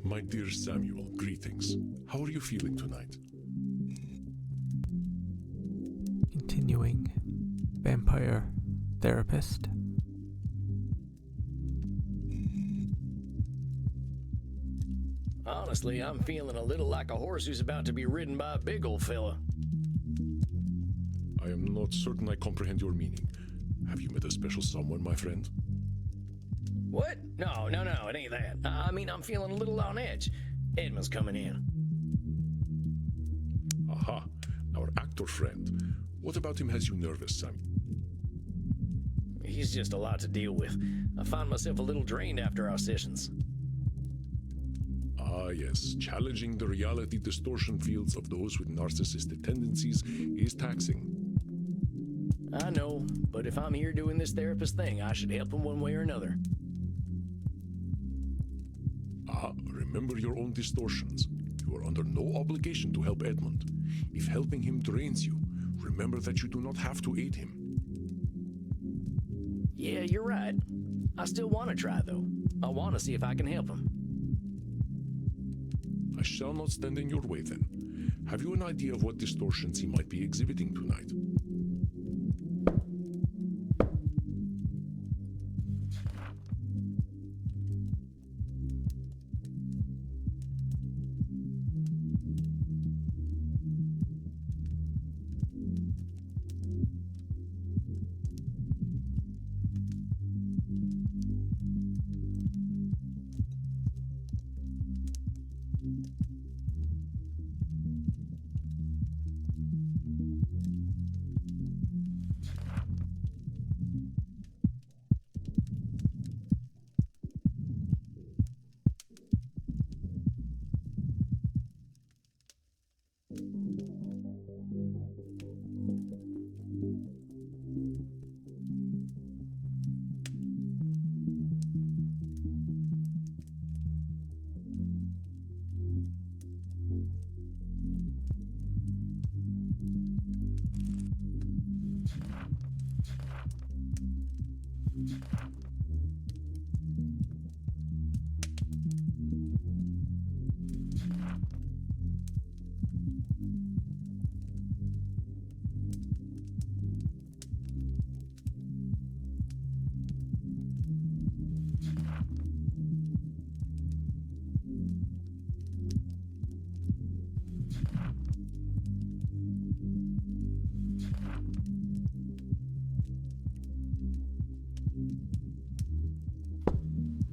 My dear Samuel, greetings. How are you feeling tonight? Continuing vampire therapist. Honestly, I'm feeling a little like a horse who's about to be ridden by a big old fella. I am not certain I comprehend your meaning. Have you met a special someone, my friend? What? No, it ain't that. I mean, I'm feeling a little on edge. Edmund's coming in. Aha, our actor friend. What about him has you nervous, Sam? He's just a lot to deal with. I find myself a little drained after our sessions. Ah, yes. Challenging the reality distortion fields of those with narcissistic tendencies is taxing. I know, but if I'm here doing this therapist thing, I should help him one way or another. Remember your own distortions. You are under no obligation to help Edmund. If helping him drains you, remember that you do not have to aid him. Yeah, you're right. I still want to try, though. I want to see if I can help him. I shall not stand in your way then. Have you an idea of what distortions he might be exhibiting tonight?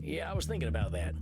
Yeah, I was thinking about that.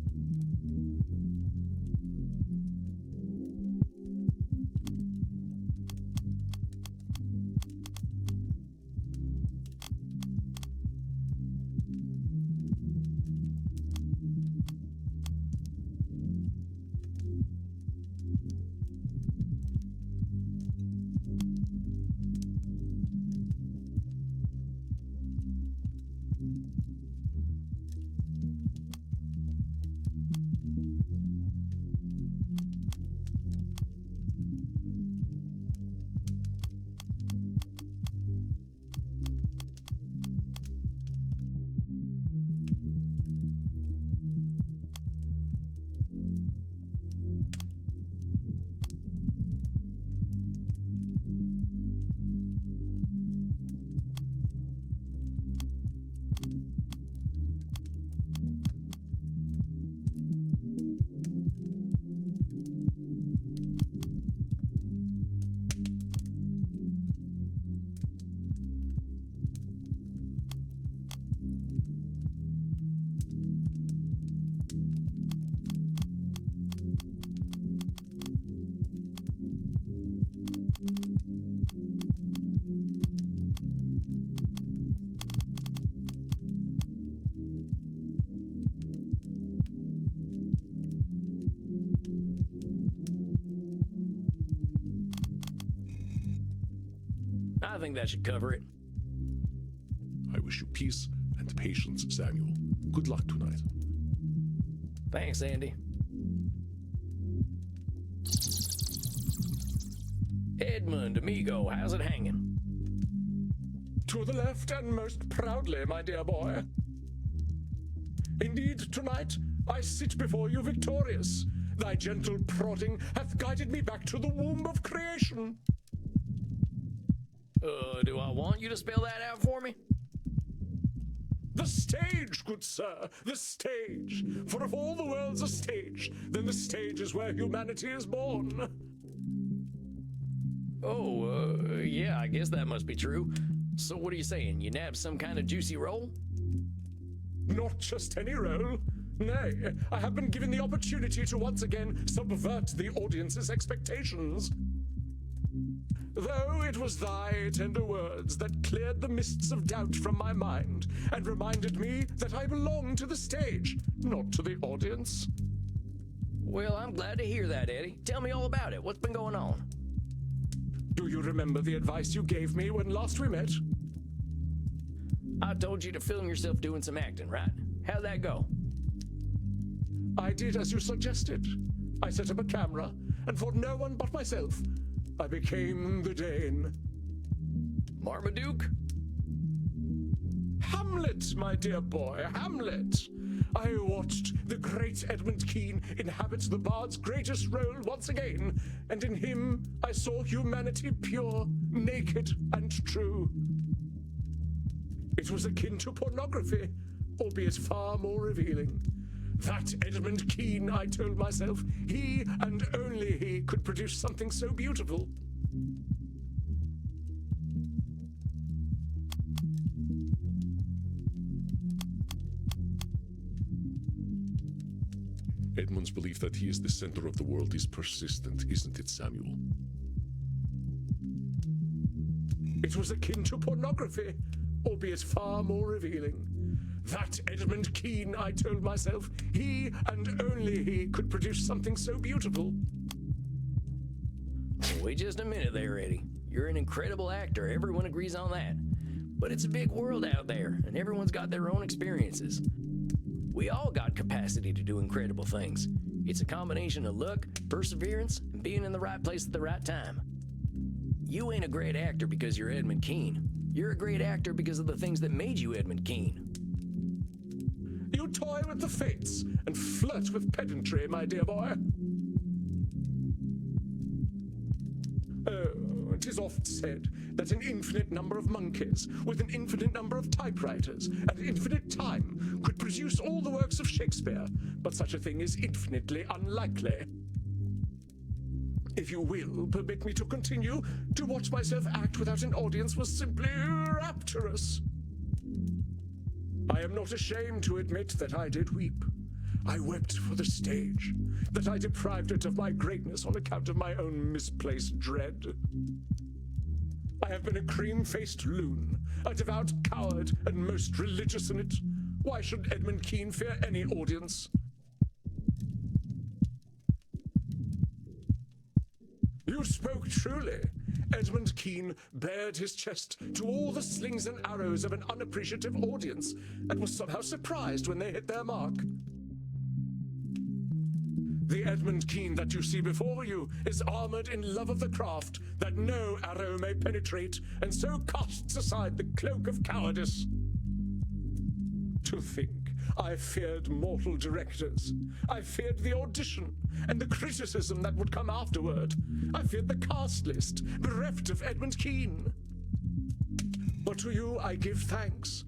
I think that should cover it. I wish you peace and patience, Samuel. Good luck tonight. Thanks, Andy. Edmund, amigo, how's it hanging? To the left and most proudly, my dear boy. Indeed, tonight, I sit before you victorious. Thy gentle prodding hath guided me back to the womb of creation. Do I want you to spell that out for me? The stage, good sir, the stage. For if all the world's a stage, then the stage is where humanity is born. Yeah, I guess that must be true. So what are you saying? You nabbed some kind of juicy role? Not just any role. Nay, I have been given the opportunity to once again subvert the audience's expectations. Though it was thy tender words that cleared the mists of doubt from my mind and reminded me that I belong to the stage, not to the audience. Well, I'm glad to hear that, Eddie. Tell me all about it. What's been going on? Do you remember the advice you gave me when last we met? I told you to film yourself doing some acting, right? How'd that go? I did as you suggested. I set up a camera, and for no one but myself, I became the Dane. Marmaduke? Hamlet, my dear boy, Hamlet. I watched the great Edmund Kean inhabit the bard's greatest role once again, and in him I saw humanity pure, naked, and true. It was akin to pornography, albeit far more revealing. That Edmund Kean, I told myself, he and only he could produce something so beautiful. Edmund's belief that he is the center of the world is persistent, isn't it, Samuel? It was akin to pornography, albeit far more revealing. That Edmund Kean, I told myself, he and only he could produce something so beautiful. Wait just a minute there, Eddie. You're an incredible actor. Everyone agrees on that. But it's a big world out there, and everyone's got their own experiences. We all got capacity to do incredible things. It's a combination of luck, perseverance, and being in the right place at the right time. You ain't a great actor because you're Edmund Kean. You're a great actor because of the things that made you Edmund Kean. You toy with the fates and flirt with pedantry, my dear boy. Oh, it is oft said that an infinite number of monkeys with an infinite number of typewriters and infinite time could produce all the works of Shakespeare, but such a thing is infinitely unlikely. If you will, permit me to continue. To watch myself act without an audience was simply rapturous. I am not ashamed to admit that I did weep. I wept for the stage, that I deprived it of my greatness on account of my own misplaced dread. I have been a cream-faced loon, a devout coward, and most religious in it. Why should Edmund Kean fear any audience? You spoke truly. Edmund Kean bared his chest to all the slings and arrows of an unappreciative audience and was somehow surprised when they hit their mark. The Edmund Kean that you see before you is armored in love of the craft that no arrow may penetrate, and so casts aside the cloak of cowardice. To think, I feared mortal directors. I feared the audition and the criticism that would come afterward. I feared the cast list, bereft of Edmund Kean. But to you I give thanks,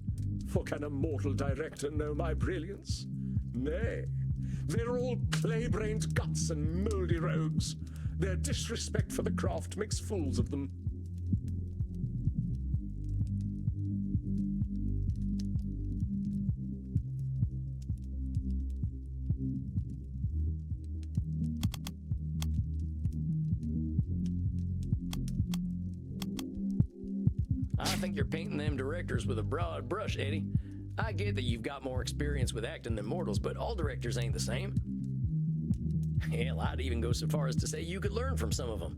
for can a mortal director know my brilliance? Nay, they're all clay-brained guts and mouldy rogues. Their disrespect for the craft makes fools of them. I think you're painting them directors with a broad brush, Eddie. I get that you've got more experience with acting than mortals, but all directors ain't the same. Hell, I'd even go so far as to say you could learn from some of them.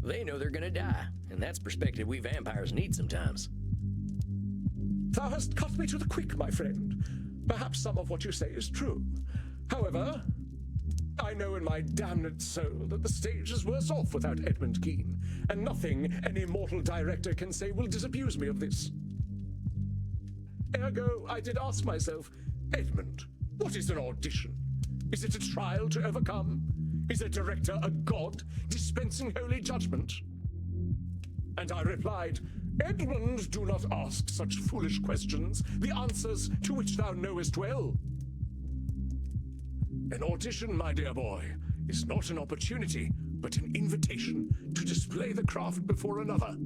They know they're gonna die, and that's perspective we vampires need sometimes. Thou hast cut me to the quick, my friend. Perhaps some of what you say is true. However, I know in my damned soul that the stage is worse off without Edmund Kean, and nothing any mortal director can say will disabuse me of this. Ergo, I did ask myself, Edmund, what is an audition? Is it a trial to overcome? Is a director a god dispensing holy judgment? And I replied, Edmund, do not ask such foolish questions, the answers to which thou knowest well. An audition, my dear boy, is not an opportunity, but an invitation to display the craft before another.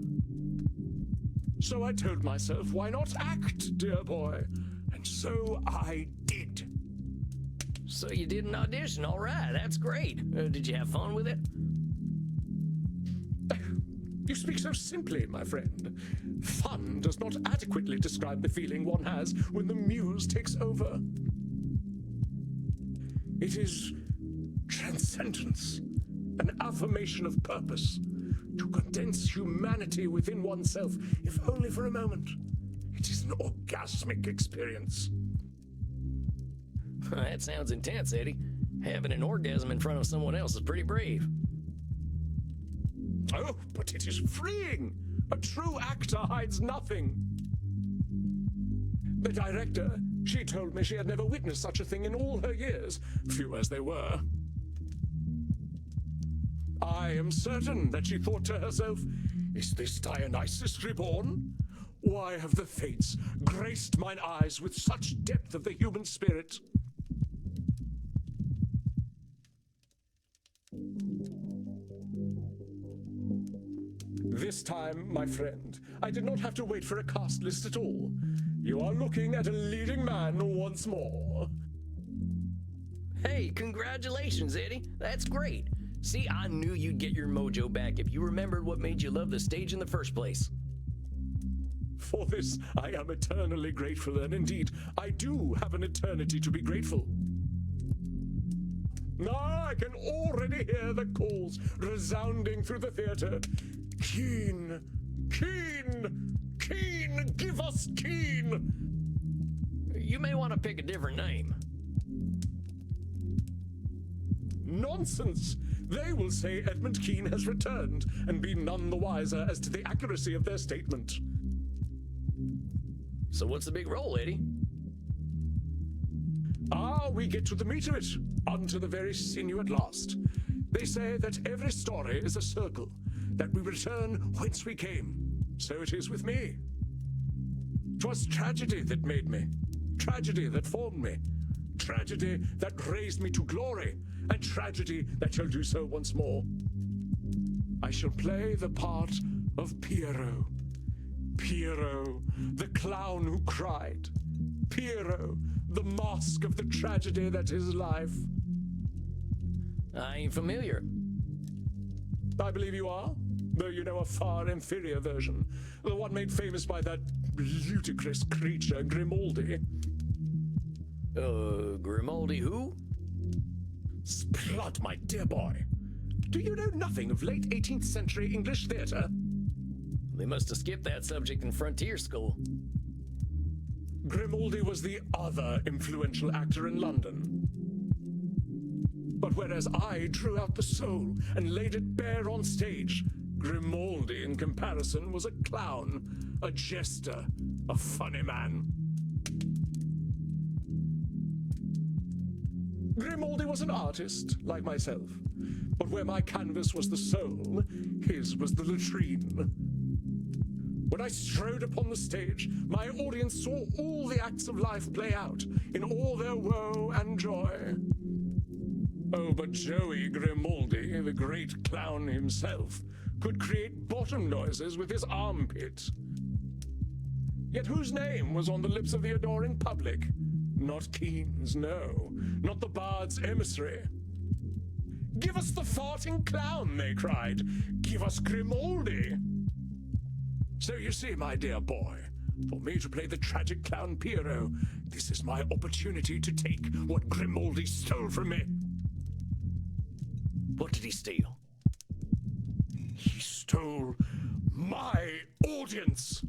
So I told myself, why not act, dear boy? And so I did. So you did an audition, all right, that's great. Did you have fun with it? You speak so simply, my friend. Fun does not adequately describe the feeling one has when the muse takes over. It is transcendence, an affirmation of purpose, to condense humanity within oneself, if only for a moment. It is an orgasmic experience. That sounds intense, Eddie. Having an orgasm in front of someone else is pretty brave. Oh, but it is freeing. A true actor hides nothing. The director, she told me she had never witnessed such a thing in all her years, few as they were. I am certain that she thought to herself, is this Dionysus reborn? Why have the fates graced mine eyes with such depth of the human spirit? This time, my friend, I did not have to wait for a cast list at all. You are looking at a leading man once more. Hey, congratulations, Eddie. That's great. See, I knew you'd get your mojo back if you remembered what made you love the stage in the first place. For this, I am eternally grateful, and indeed, I do have an eternity to be grateful. Now I can already hear the calls resounding through the theater. Keen, Keen, Keen, give us Keen! You may want to pick a different name. Nonsense! They will say Edmund Keen has returned and be none the wiser as to the accuracy of their statement. So what's the big role, Eddie? We get to the meat of it, unto the very sinew at last. They say that every story is a circle, that we return whence we came. So it is with me. 'Twas tragedy that made me, tragedy that formed me, tragedy that raised me to glory, and tragedy that shall do so once more. I shall play the part of Pierrot. Pierrot, the clown who cried. Pierrot, the mask of the tragedy that is life. I ain't familiar. I believe you are, though you know a far inferior version, the one made famous by that ludicrous creature, Grimaldi. Grimaldi who? Splud, my dear boy. Do you know nothing of late 18th century English theatre? They must have skipped that subject in frontier school. Grimaldi was the other influential actor in London. But whereas I drew out the soul and laid it bare on stage, Grimaldi, in comparison, was a clown, a jester, a funny man. Grimaldi was an artist, like myself, but where my canvas was the soul, his was the latrine. When I strode upon the stage, my audience saw all the acts of life play out, in all their woe and joy. Oh, but Joey Grimaldi, the great clown himself, could create bottom noises with his armpit. Yet whose name was on the lips of the adoring public? Not Keen's, no. Not the bard's emissary. Give us the farting clown, they cried. Give us Grimaldi. So you see, my dear boy, for me to play the tragic clown Pierrot, this is my opportunity to take what Grimaldi stole from me. What did he steal? He stole my audience.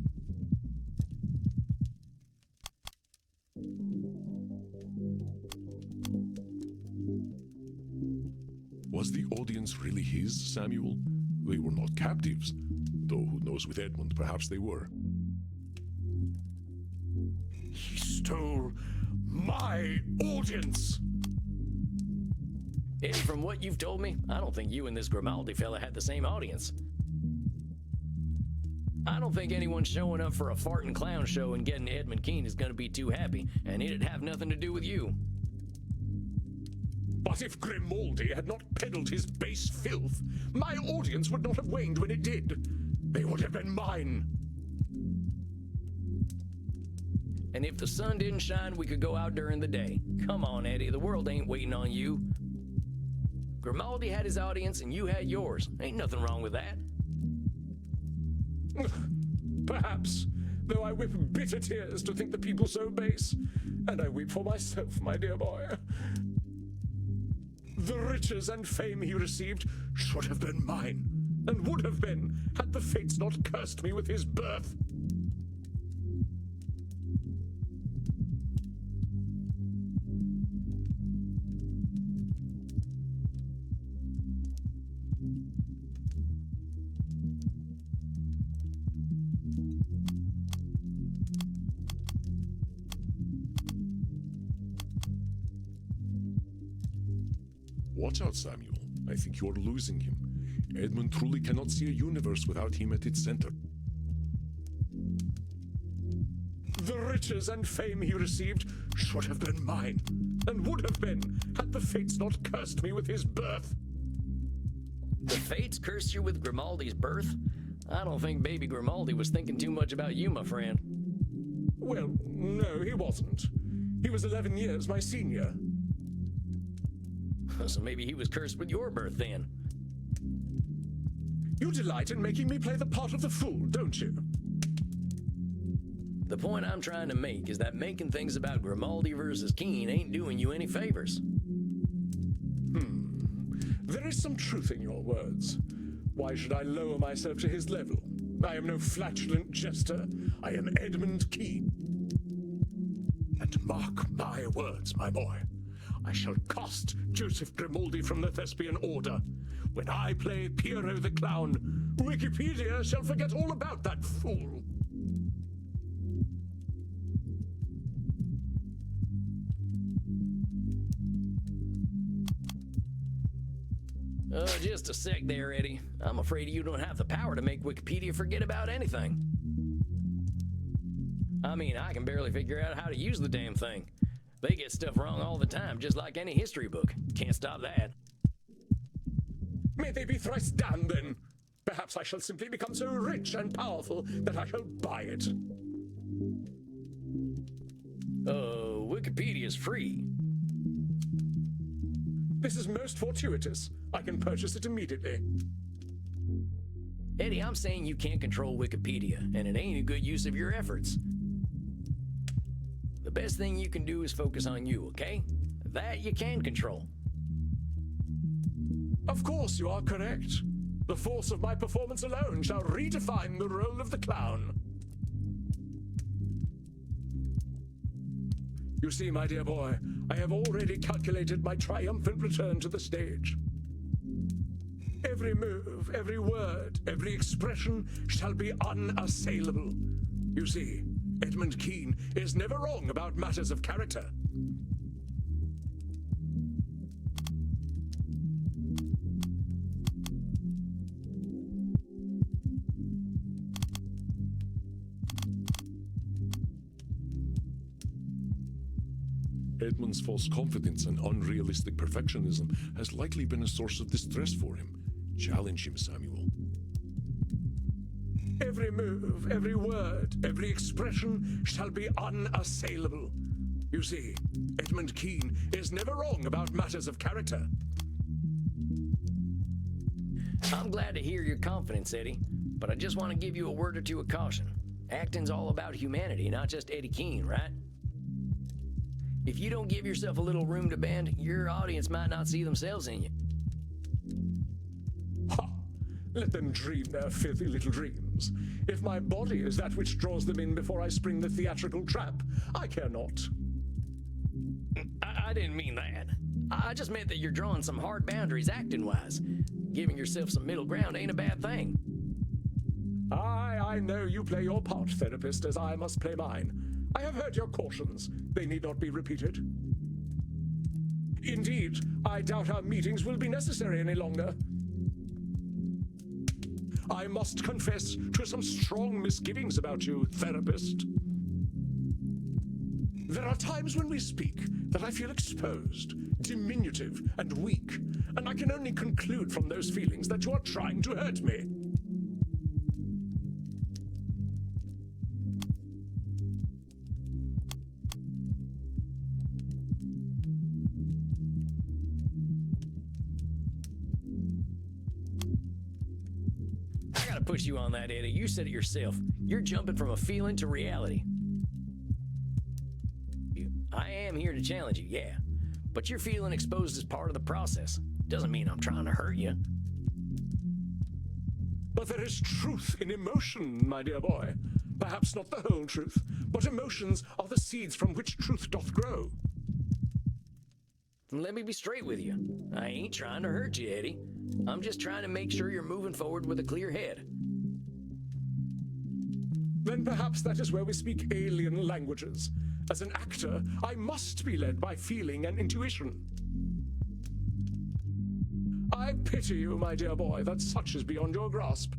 Was the audience really his, Samuel? They were not captives, though who knows with Edmund, perhaps they were. He stole my audience. Eddie, from what you've told me, I don't think you and this Grimaldi fella had the same audience. I don't think anyone showing up for a farting clown show and getting Edmund Keene is gonna be too happy, and it'd have nothing to do with you. But if Grimaldi had not peddled his base filth, my audience would not have waned when it did. They would have been mine. And if the sun didn't shine, we could go out during the day. Come on, Eddie, the world ain't waiting on you. Grimaldi had his audience and you had yours. Ain't nothing wrong with that. Perhaps, though I weep bitter tears to think the people so base, and I weep for myself, my dear boy. The riches and fame he received should have been mine, and would have been, had the fates not cursed me with his birth. Watch out, Samuel. I think you're losing him. Edmund truly cannot see a universe without him at its center. The riches and fame he received should have been mine, and would have been, had the fates not cursed me with his birth. The fates cursed you with Grimaldi's birth? I don't think baby Grimaldi was thinking too much about you, my friend. Well, no, he wasn't. He was 11 years my senior. So maybe he was cursed with your birth then. You delight in making me play the part of the fool, don't you? The point I'm trying to make is that making things about Grimaldi versus Keene ain't doing you any favors. There is some truth in your words. Why should I lower myself to his level? I am no flatulent jester. I am Edmund Keene. And mark my words, my boy. I shall cast Joseph Grimaldi from the Thespian Order. When I play Pierrot the Clown, Wikipedia shall forget all about that fool. Just a sec there, Eddie. I'm afraid you don't have the power to make Wikipedia forget about anything. I mean, I can barely figure out how to use the damn thing. They get stuff wrong all the time, just like any history book. Can't stop that. May they be thrice damned, then. Perhaps I shall simply become so rich and powerful that I shall buy it. Wikipedia's free. This is most fortuitous. I can purchase it immediately. Eddie, I'm saying you can't control Wikipedia, and it ain't a good use of your efforts. The best thing you can do is focus on you, okay? That you can control. Of course you are correct. The force of my performance alone shall redefine the role of the clown. You see, my dear boy, I have already calculated my triumphant return to the stage. Every move, every word, every expression shall be unassailable. You see, Edmund Keene is never wrong about matters of character. Edmund's false confidence and unrealistic perfectionism has likely been a source of distress for him. Challenge him, Samuel. Every move, every word, every expression shall be unassailable. You see, Edmund Keene is never wrong about matters of character. I'm glad to hear your confidence, Eddie, but I just want to give you a word or two of caution. Acting's all about humanity, not just Eddie Keene, right? If you don't give yourself a little room to bend, your audience might not see themselves in you. Ha! Let them dream their filthy little dreams. If my body is that which draws them in before I spring the theatrical trap, I care not. I didn't mean that. I just meant that you're drawing some hard boundaries acting-wise. Giving yourself some middle ground ain't a bad thing. I know you play your part, therapist, as I must play mine. I have heard your cautions. They need not be repeated. Indeed, I doubt our meetings will be necessary any longer. I must confess to some strong misgivings about you, therapist. There are times when we speak that I feel exposed, diminutive, and weak, and I can only conclude from those feelings that you are trying to hurt me. I gotta push you on that, Eddie. You said it yourself. You're jumping from a feeling to reality. I am here to challenge you, yeah. But you're feeling exposed as part of the process. Doesn't mean I'm trying to hurt you. But there is truth in emotion, my dear boy. Perhaps not the whole truth, but emotions are the seeds from which truth doth grow. Let me be straight with you. I ain't trying to hurt you, Eddie. I'm just trying to make sure you're moving forward with a clear head. Then perhaps that is where we speak alien languages. As an actor, I must be led by feeling and intuition. I pity you, my dear boy, that such is beyond your grasp.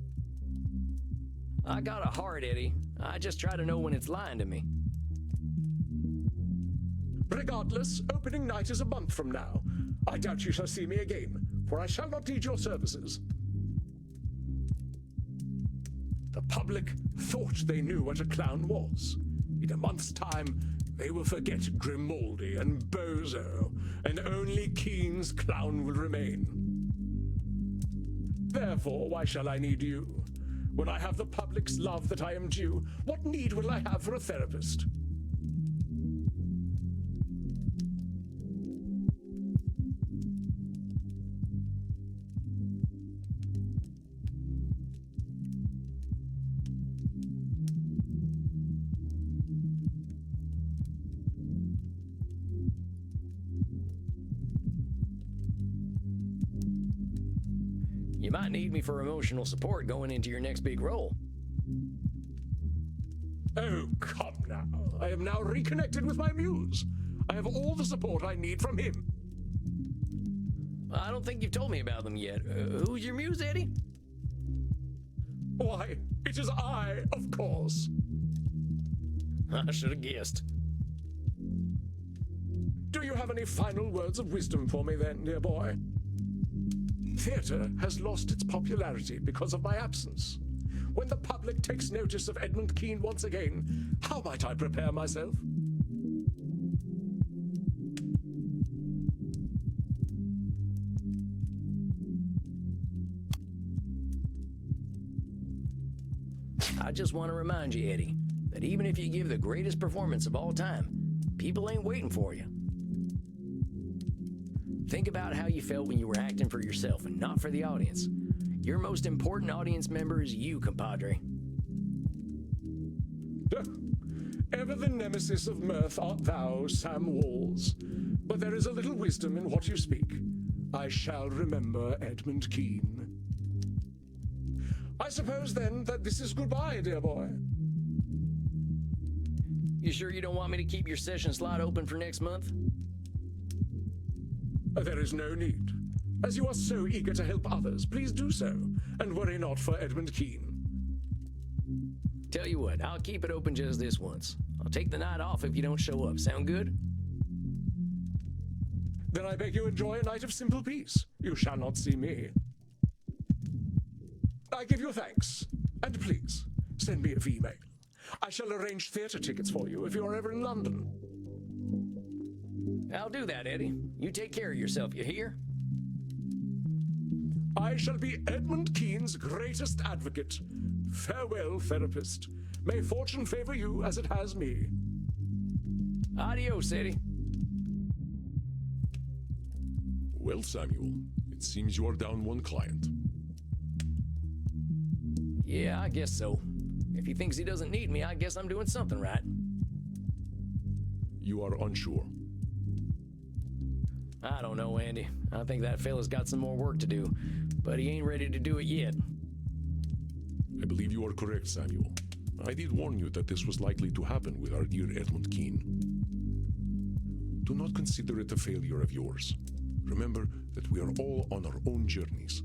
I got a heart, Eddie. I just try to know when it's lying to me. Regardless, opening night is a month from now. I doubt you shall see me again, for I shall not need your services. The public thought they knew what a clown was. In a month's time, they will forget Grimaldi and Bozo, and only Keen's clown will remain. Therefore, why shall I need you? When I have the public's love that I am due, what need will I have for a therapist? You might need me for emotional support going into your next big role. Oh, come now. I am now reconnected with my muse. I have all the support I need from him. I don't think you've told me about them yet. Who's your muse, Eddie? Why, it is I, of course. I should have guessed. Do you have any final words of wisdom for me then, dear boy? Theatre has lost its popularity because of my absence. When the public takes notice of Edmund Keen once again, how might I prepare myself? I just want to remind you, Eddie, that even if you give the greatest performance of all time, people ain't waiting for you. Think about how you felt when you were acting for yourself and not for the audience. Your most important audience member is you, compadre. Ever the nemesis of mirth art thou, Sam Walls. But there is a little wisdom in what you speak. I shall remember Edmund Keen. I suppose then that this is goodbye, dear boy. You sure you don't want me to keep your session slot open for next month? There is no need. As you are so eager to help others, please do so, and worry not for Edmund Keen. Tell you what, I'll keep it open just this once. I'll take the night off if you don't show up. Sound good? Then I beg you enjoy a night of simple peace. You shall not see me. I give you thanks, and please, send me a V-mail. I shall arrange theatre tickets for you if you are ever in London. I'll do that, Eddie. You take care of yourself, you hear? I shall be Edmund Keen's greatest advocate. Farewell, therapist. May fortune favor you as it has me. Adios, Eddie. Well, Samuel, it seems you are down one client. Yeah, I guess so. If he thinks he doesn't need me, I guess I'm doing something right. You are unsure. I don't know, Andy. I think that fella's got some more work to do, but he ain't ready to do it yet. I believe you are correct, Samuel. I did warn you that this was likely to happen with our dear Edmund Keen. do not consider it a failure of yours. Remember that we are all on our own journeys,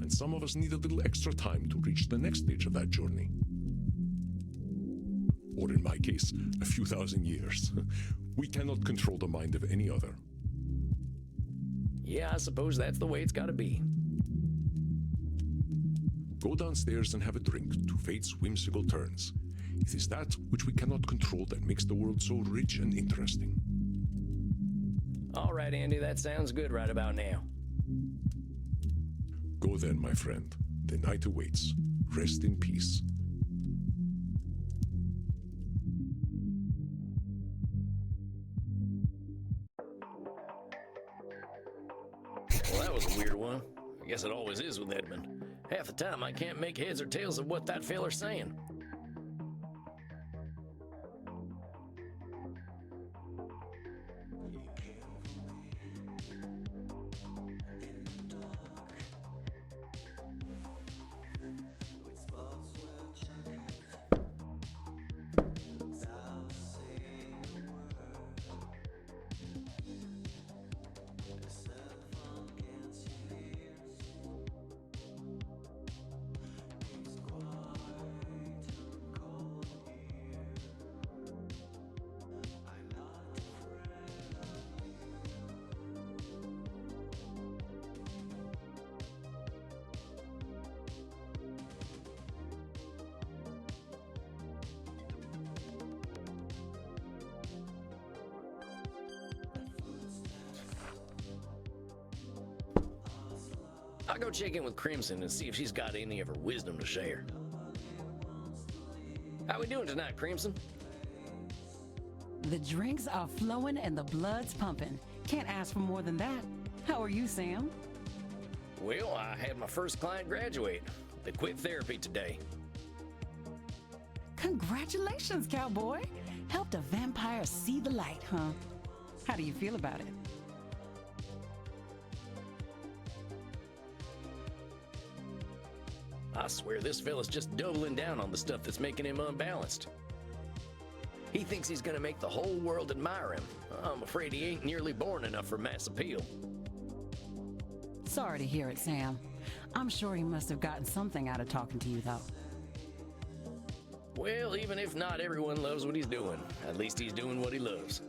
and some of us need a little extra time to reach the next stage of that journey. Or in my case, a few thousand years. We cannot control the mind of any other. Yeah, I suppose that's the way it's gotta be. Go downstairs and have a drink to fate's whimsical turns. It is that which we cannot control that makes the world so rich and interesting. All right, Andy, that sounds good right about now. Go then, my friend. The night awaits. Rest in peace. Well, that was a weird one. I guess it always is with Edmund. Half the time I can't make heads or tails of what that feller's saying. I'll go check in with Crimson and see if she's got any of her wisdom to share. How we doing tonight, Crimson? The drinks are flowing and the blood's pumping. Can't ask for more than that. How are you, Sam? Well, I had my first client graduate. They quit therapy today. Congratulations, cowboy. Helped a vampire see the light, huh? How do you feel about it? I swear this fella's just doubling down on the stuff that's making him unbalanced. He thinks he's gonna make the whole world admire him. I'm afraid he ain't nearly born enough for mass appeal. Sorry to hear it, Sam. I'm sure he must have gotten something out of talking to you, though. Well, even if not everyone loves what he's doing, at least he's doing what he loves.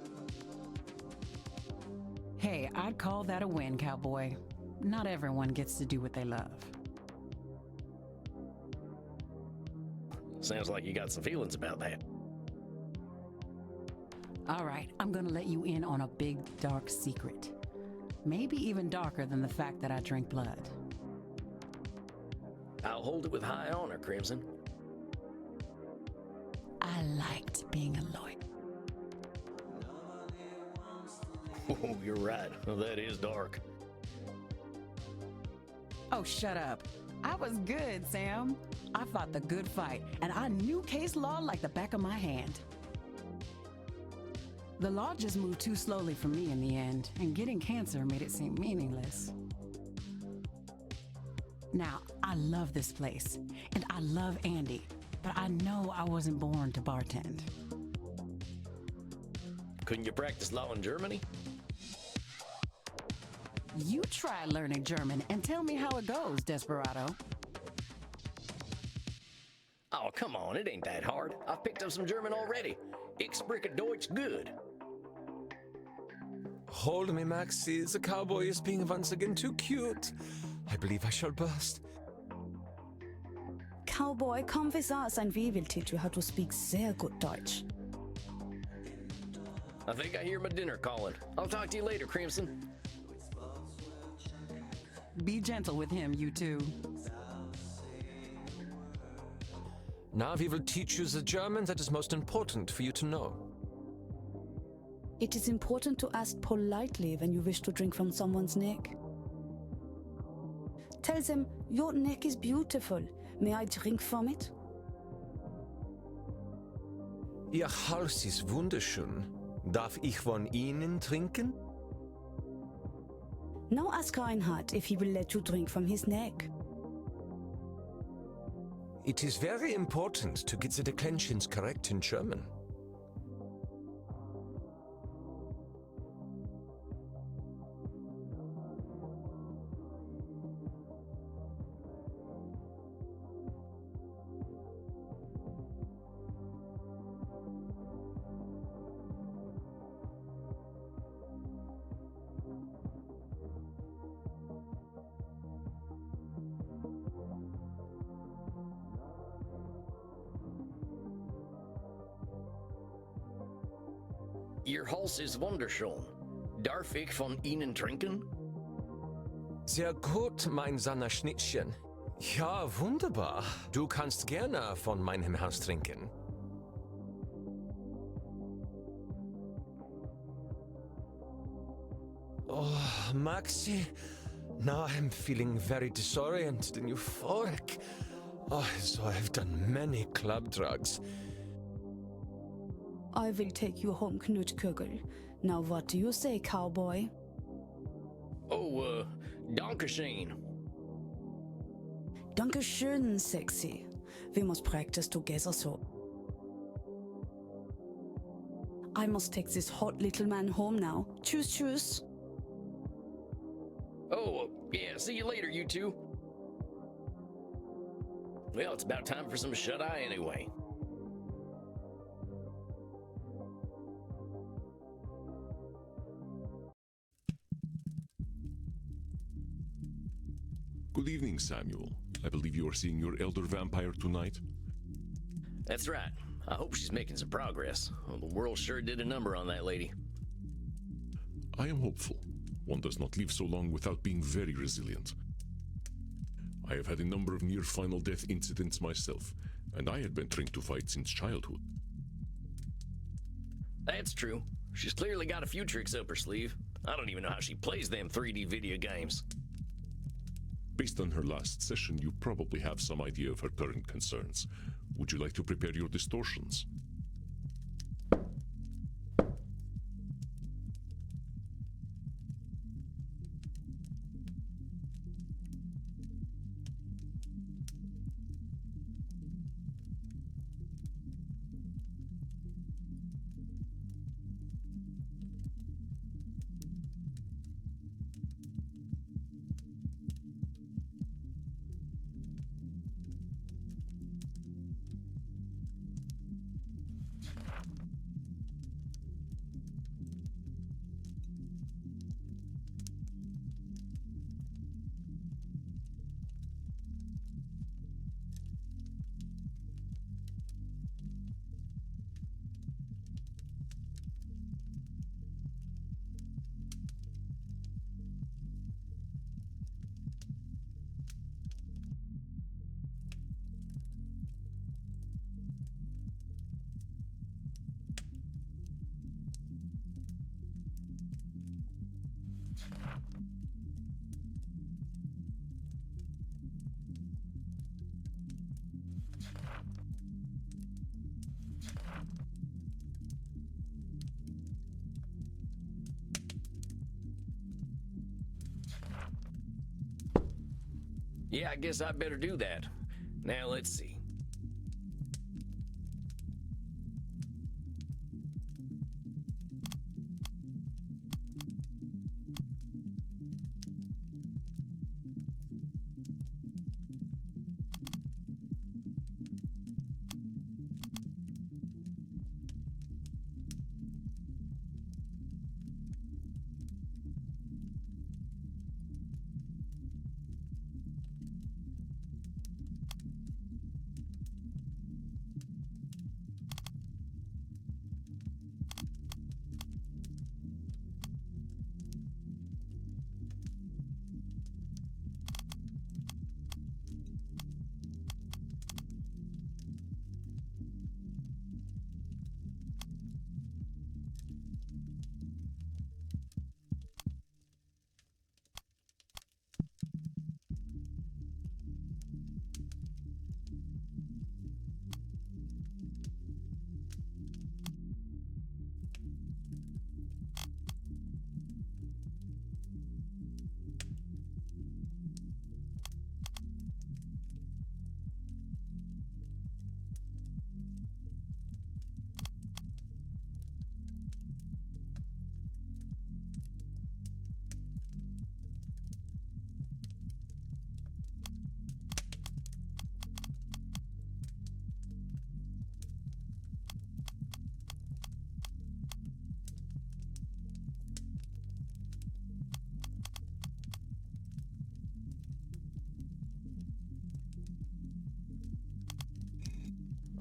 Hey, I'd call that a win, cowboy. Not everyone gets to do what they love. Sounds like you got some feelings about that. All right, I'm gonna let you in on a big, dark secret. Maybe even darker than the fact that I drink blood. I'll hold it with high honor, Crimson. I liked being a lawyer. Oh, you're right. Well, that is dark. Oh, shut up. I was good, Sam. I fought the good fight, and I knew case law like the back of my hand. The law just moved too slowly for me in the end, and getting cancer made it seem meaningless. Now, I love this place, and I love Andy, but I know I wasn't born to bartend. Couldn't you practice law in Germany? You try learning German and tell me how it goes, Desperado. Oh, come on, it ain't that hard. I've picked up some German already. Ich spreche Deutsch good. Hold me, Maxie. The cowboy is being once again too cute. I believe I shall burst. Cowboy, kom hvis sein wie will teach you how to speak sehr good Deutsch. I think I hear my dinner calling. I'll talk to you later, Crimson. Be gentle with him, you two. Now we will teach you the German that is most important for you to know. It is important to ask politely when you wish to drink from someone's neck. Tell them, your neck is beautiful. May I drink from it? Ihr Hals ist wunderschön. Darf ich von Ihnen trinken? Now ask Reinhard if he will let you drink from his neck. It is very important to get the declensions correct in German. Ihr Haus ist wunderschön. Darf ich von Ihnen trinken? Sehr gut, mein Sanna-Schnittchen. Ja, wunderbar. Du kannst gerne von meinem Haus trinken. Oh, Maxi. Now I'm feeling very disoriented and euphoric. Oh, so I've done many club drugs. I will take you home, Knutkugel. Now what do you say, cowboy? Oh, Dankeschön. Dankeschön, sexy. We must practice together so. I must take this hot little man home now. Tschüss, tschüss. Oh, yeah, see you later, you two. Well, it's about time for some shut-eye anyway. Good evening, Samuel. I believe you are seeing your elder vampire tonight. That's right. I hope she's making some progress. Well, the world sure did a number on that lady. I am hopeful. One does not live so long without being very resilient. I have had a number of near-final death incidents myself, and I had been trained to fight since childhood. That's true. She's clearly got a few tricks up her sleeve. I don't even know how she plays them 3D video games. Based on her last session, you probably have some idea of her current concerns. Would you like to prepare your distortions? Yeah, I guess I better do that. Now, let's see.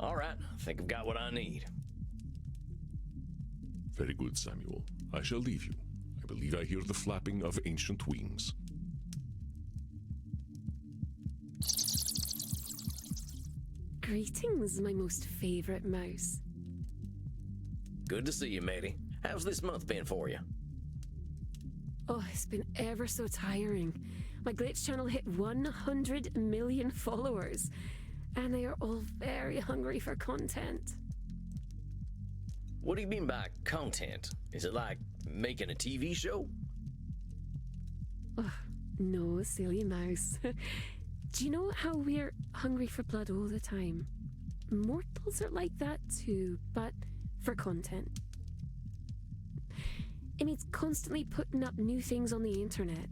All right, I think I've got what I need. Very good, Samuel. I shall leave you. I believe I hear the flapping of ancient wings. Greetings, my most favorite mouse. Good to see you, matey. How's this month been for you? Oh, it's been ever so tiring. My Glitch channel hit 100 million followers, and they are all very hungry for content. What do you mean by content? Is it like making a TV show? Oh, no, silly mouse. Do you know how we're hungry for blood all the time? Mortals are like that too, but for content. It means constantly putting up new things on the internet.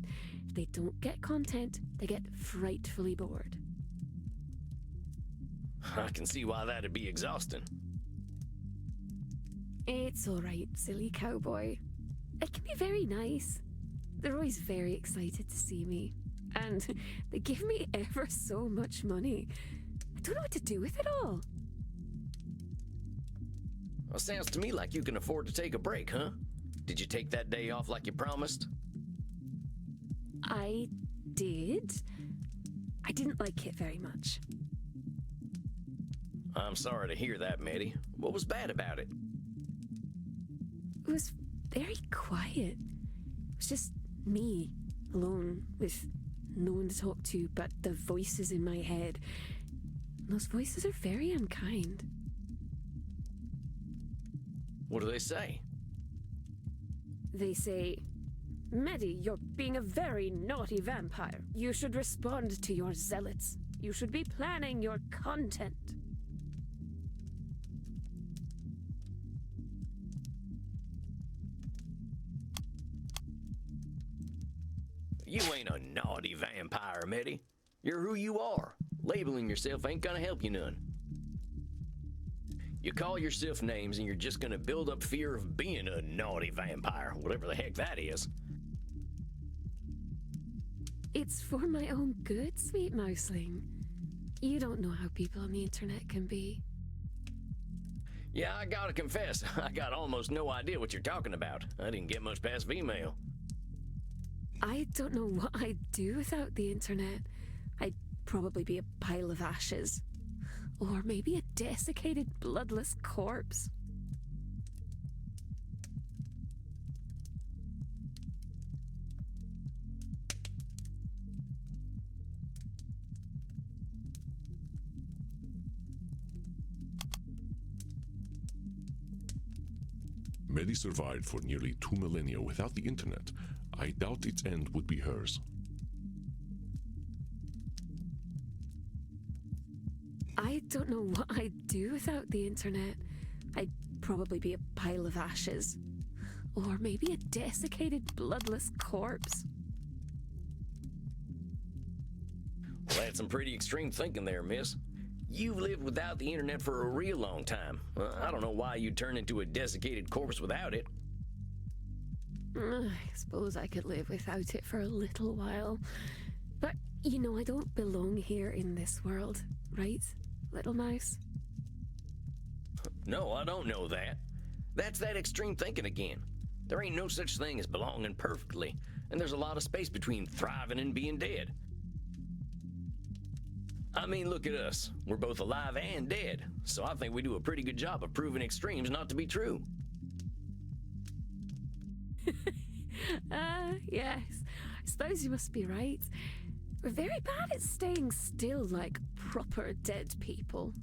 If they don't get content, they get frightfully bored. I can see why that'd be exhausting. It's alright, silly cowboy. It can be very nice. They're always very excited to see me. And they give me ever so much money. I don't know what to do with it all. Well, sounds to me like you can afford to take a break, huh? Did you take that day off like you promised? I did. I didn't like it very much. I'm sorry to hear that, matey. What was bad about it? It was very quiet. It was just me, alone, with no one to talk to but the voices in my head. And those voices are very unkind. What do they say? They say, Medi, you're being a very naughty vampire. You should respond to your zealots. You should be planning your content. You ain't a naughty vampire, Medi. You're who you are. Labeling yourself ain't gonna help you none. You call yourself names and you're just gonna build up fear of being a naughty vampire, whatever the heck that is. It's for my own good, sweet mouseling. You don't know how people on the internet can be. Yeah, I gotta confess, I got almost no idea what you're talking about. I didn't get much past female. I don't know what I'd do without the internet. I'd probably be a pile of ashes. Or maybe a desiccated, bloodless corpse. Medi survived for nearly 2 millennia without the internet. I doubt its end would be hers. I don't know what I'd do without the internet. I'd probably be a pile of ashes. Or maybe a desiccated, bloodless corpse. Well, that's some pretty extreme thinking there, miss. You've lived without the internet for a real long time. I don't know why you'd turn into a desiccated corpse without it. I suppose I could live without it for a little while. But, you know, I don't belong here in this world, right, little mouse? No, I don't know that. That's that extreme thinking again. There ain't no such thing as belonging perfectly, and there's a lot of space between thriving and being dead. I mean, look at us. We're both alive and dead, so I think we do a pretty good job of proving extremes not to be true. Yes. I suppose you must be right. We're very bad at staying still like proper dead people.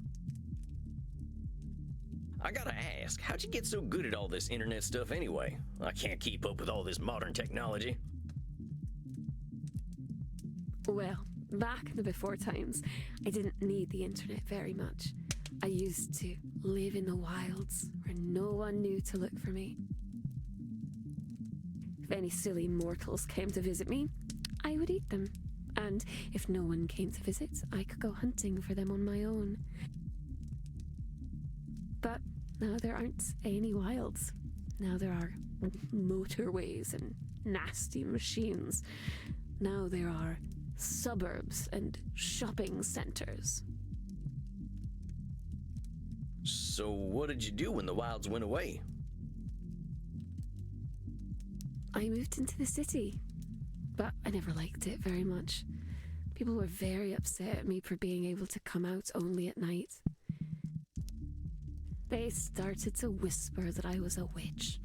I gotta ask, how'd you get so good at all this internet stuff anyway? I can't keep up with all this modern technology. Well, back in the before times, I didn't need the internet very much. I used to live in the wilds where no one knew to look for me. If any silly mortals came to visit me, I would eat them. And if no one came to visit, I could go hunting for them on my own. But now there aren't any wilds. Now there are motorways and nasty machines. Now there are suburbs and shopping centers. So what did you do when the wilds went away? I moved into the city, but I never liked it very much. People were very upset at me for being able to come out only at night. They started to whisper that I was a witch.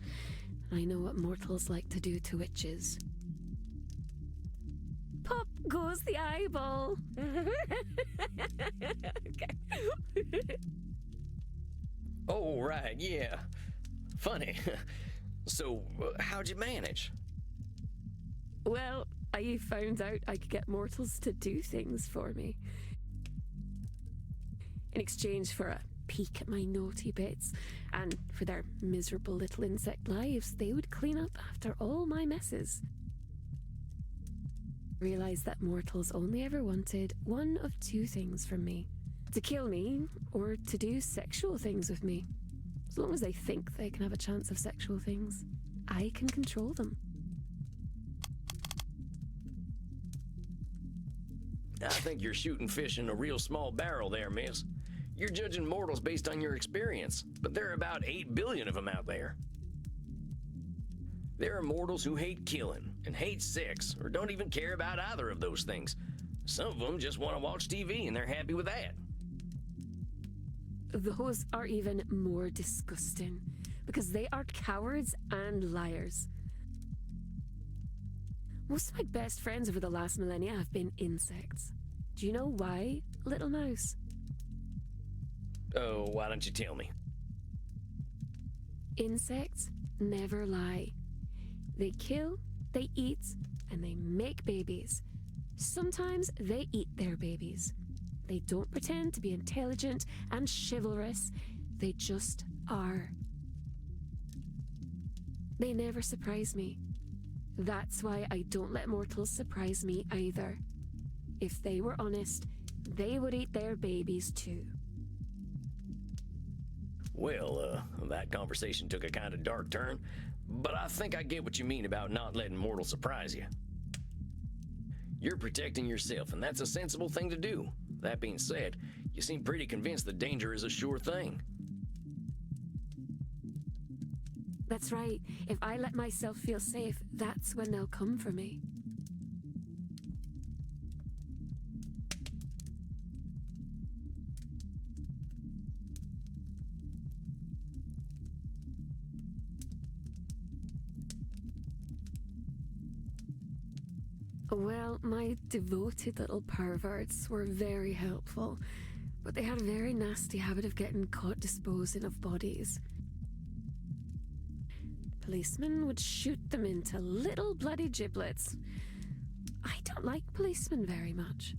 I know what mortals like to do to witches. Pop goes the eyeball. Okay. Oh, right, yeah. Funny. So, how'd you manage? Well, I found out I could get mortals to do things for me. In exchange for a peek at my naughty bits, and for their miserable little insect lives, they would clean up after all my messes. I realized that mortals only ever wanted one of two things from me: to kill me, or to do sexual things with me. As long as they think they can have a chance of sexual things, I can control them. I think you're shooting fish in a real small barrel there, miss. You're judging mortals based on your experience, but there are about 8 billion of them out there. There are mortals who hate killing and hate sex, or don't even care about either of those things. Some of them just want to watch TV and they're happy with that. Those are even more disgusting, because they are cowards and liars. Most of my best friends over the last millennia have been insects. Do you know why, little mouse? Oh, why don't you tell me? Insects never lie. They kill, they eat, and they make babies. Sometimes they eat their babies. They don't pretend to be intelligent and chivalrous. They just are. They never surprise me. That's why I don't let mortals surprise me either. If they were honest, they would eat their babies too. Well, that conversation took a kind of dark turn, but I think I get what you mean about not letting mortals surprise you. You're protecting yourself, and that's a sensible thing to do. That being said, you seem pretty convinced that danger is a sure thing. That's right. If I let myself feel safe, that's when they'll come for me. Well, my devoted little perverts were very helpful, but they had a very nasty habit of getting caught disposing of bodies. Policemen would shoot them into little bloody giblets. I don't like policemen very much.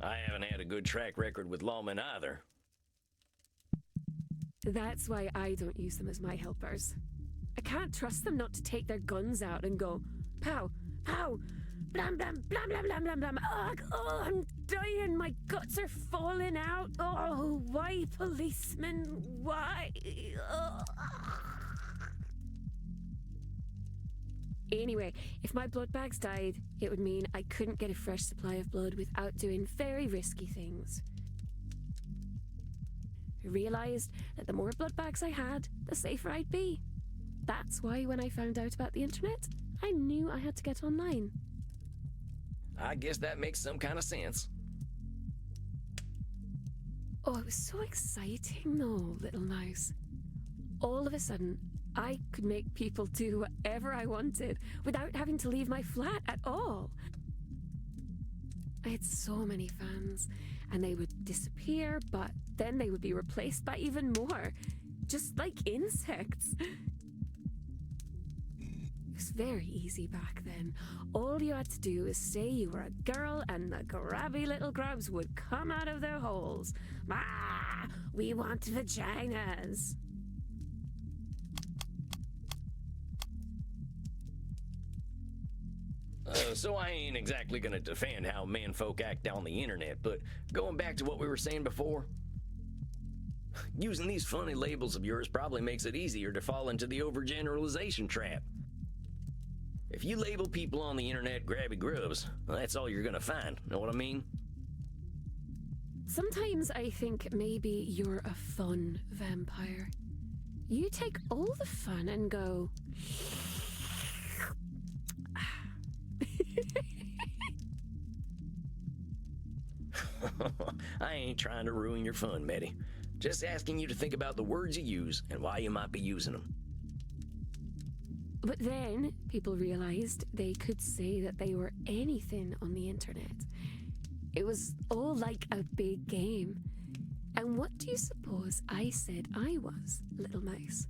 I haven't had a good track record with lawmen either. That's why I don't use them as my helpers. I can't trust them not to take their guns out and go, pow, pow, blam, blam, blam, blam, blam, blam, blam. Ugh, oh, I'm dying. My guts are falling out. Oh, why, policemen? Why? Ugh. Anyway, if my blood bags died, it would mean I couldn't get a fresh supply of blood without doing very risky things. I realized that the more blood bags I had, the safer I'd be. That's why when I found out about the internet, I knew I had to get online. I guess that makes some kind of sense. Oh, it was so exciting though, little mouse. All of a sudden, I could make people do whatever I wanted without having to leave my flat at all. I had so many fans, and they would disappear, but then they would be replaced by even more, just like insects. It was very easy back then. All you had to do was say you were a girl and the grabby little grubs would come out of their holes. Ah, we want vaginas. So I ain't exactly gonna defend how menfolk act on the internet, but going back to what we were saying before, using these funny labels of yours probably makes it easier to fall into the overgeneralization trap. If you label people on the internet grabby grubs, well, that's all you're gonna find, know what I mean? Sometimes I think maybe you're a fun vampire. You take all the fun and go, I ain't trying to ruin your fun, Meddy. Just asking you to think about the words you use and why you might be using them. But then people realized they could say that they were anything on the internet. It was all like a big game. And what do you suppose I said I was, Little Mouse?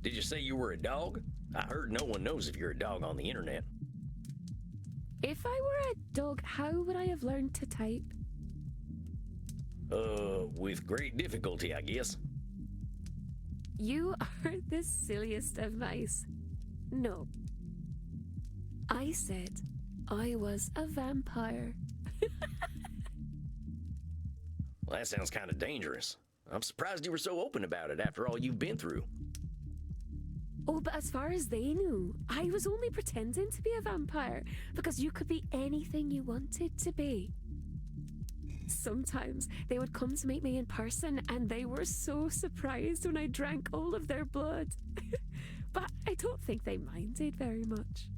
Did you say you were a dog? I heard no one knows if you're a dog on the internet. If I were a dog, how would I have learned to type? With great difficulty, I guess. You are the silliest of mice. No. I said I was a vampire. Well, that sounds kind of dangerous. I'm surprised you were so open about it after all you've been through. Oh, but as far as they knew, I was only pretending to be a vampire because you could be anything you wanted to be. Sometimes they would come to meet me in person and they were so surprised when I drank all of their blood. But I don't think they minded very much.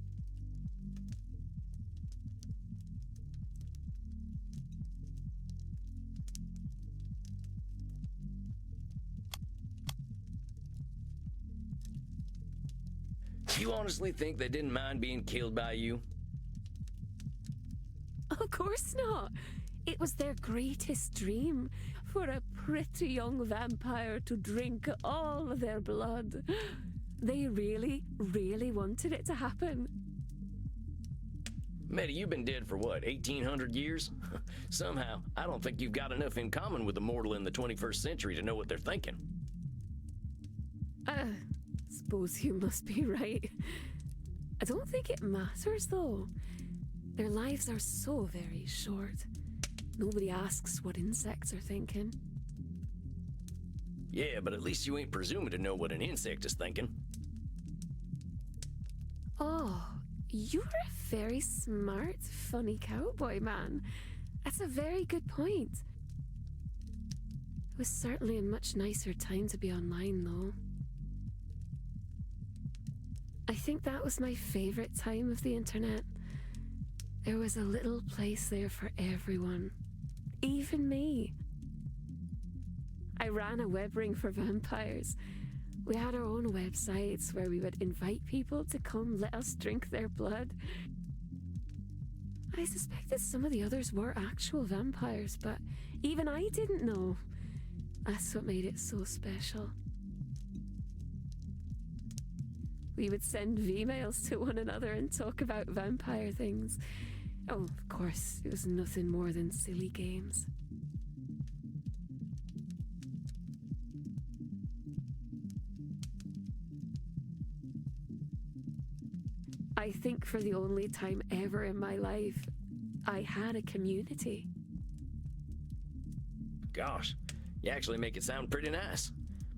Do you honestly think they didn't mind being killed by you? Of course not. It was their greatest dream for a pretty young vampire to drink all of their blood. They really, really wanted it to happen. Meddy, you've been dead for what, 1,800 years? Somehow, I don't think you've got enough in common with the mortal in the 21st century to know what they're thinking. Suppose you must be right. I don't think it matters, though. Their lives are so very short. Nobody asks what insects are thinking. Yeah, but at least you ain't presuming to know what an insect is thinking. Oh, you're a very smart, funny cowboy, man. That's a very good point. It was certainly a much nicer time to be online, though. I think that was my favorite time of the internet. There was a little place there for everyone. Even me. I ran a web ring for vampires. We had our own websites where we would invite people to come let us drink their blood. I suspected some of the others were actual vampires, but even I didn't know. That's what made it so special. We would send V-mails to one another and talk about vampire things. Oh, of course, it was nothing more than silly games. I think for the only time ever in my life, I had a community. Gosh, you actually make it sound pretty nice.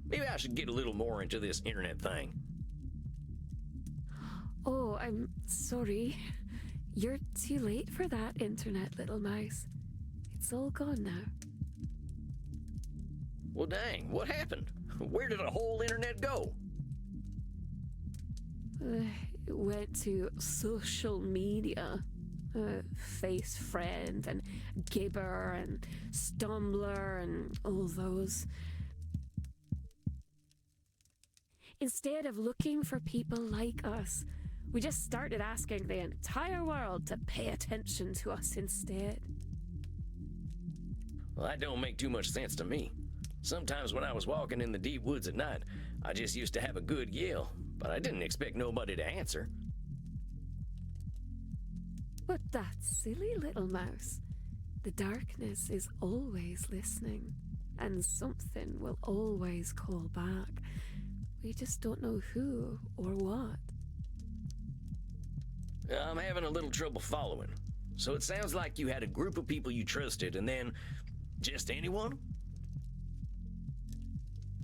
Maybe I should get a little more into this internet thing. Oh, I'm sorry. You're too late for that, internet, little mouse. It's all gone now. Well, dang, what happened? Where did the whole internet go? It went to social media. Face Friend and Gibber and Stumbler and all those. Instead of looking for people like us, we just started asking the entire world to pay attention to us instead. Well, that don't make too much sense to me. Sometimes when I was walking in the deep woods at night, I just used to have a good yell, but I didn't expect nobody to answer. But that silly little mouse. The darkness is always listening, and something will always call back. We just don't know who or what. I'm having a little trouble following. So it sounds like you had a group of people you trusted, and then just anyone?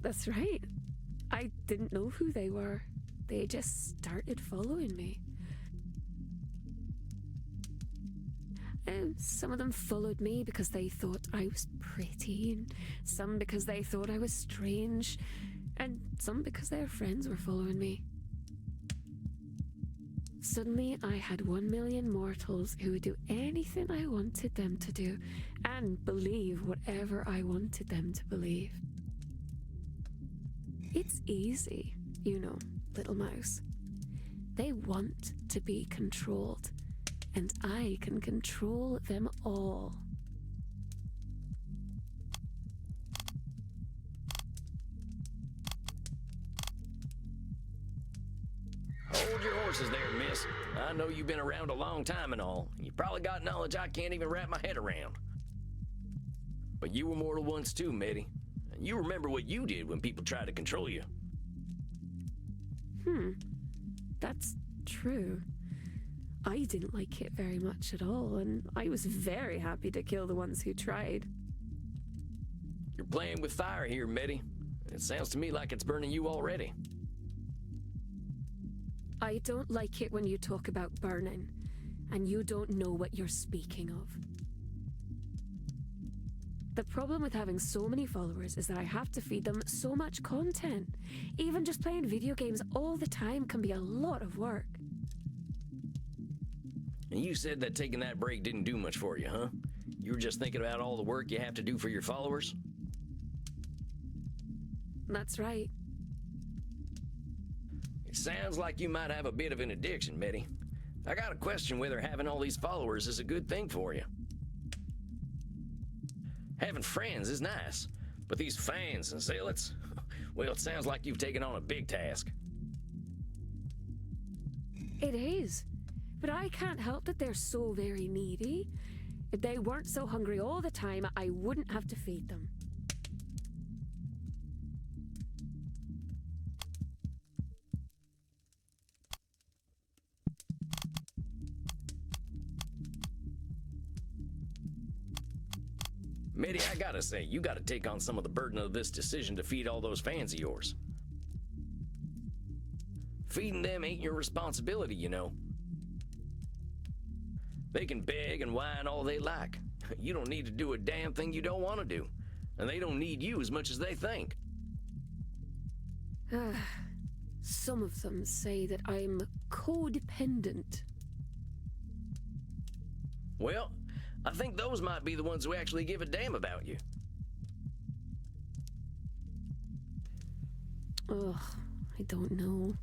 That's right. I didn't know who they were. They just started following me. Some of them followed me because they thought I was pretty, and some because they thought I was strange, and some because their friends were following me. Suddenly, I had 1 million mortals who would do anything I wanted them to do, and believe whatever I wanted them to believe. It's easy, you know, little mouse. They want to be controlled, and I can control them all. Hold your horses there, miss. I know you've been around a long time and all. You probably got knowledge I can't even wrap my head around. But you were mortal once too, Mitty. And you remember what you did when people tried to control you. That's true. I didn't like it very much at all, and I was very happy to kill the ones who tried. You're playing with fire here, Mitty. It sounds to me like it's burning you already. I don't like it when you talk about burning, and you don't know what you're speaking of. The problem with having so many followers is that I have to feed them so much content. Even just playing video games all the time can be a lot of work. And you said that taking that break didn't do much for you, huh? You were just thinking about all the work you have to do for your followers? That's right. It sounds like you might have a bit of an addiction, Mitty. I gotta question whether having all these followers is a good thing for you. Having friends is nice, but these fans and zealots, well, it sounds like you've taken on a big task. It is, but I can't help that they're so very needy. If they weren't so hungry all the time, I wouldn't have to feed them. Mitty, I gotta say, you gotta take on some of the burden of this decision to feed all those fans of yours. Feeding them ain't your responsibility, you know. They can beg and whine all they like. You don't need to do a damn thing you don't want to do. And they don't need you as much as they think. Some of them say that I'm codependent. Well, I think those might be the ones who actually give a damn about you. Ugh, I don't know.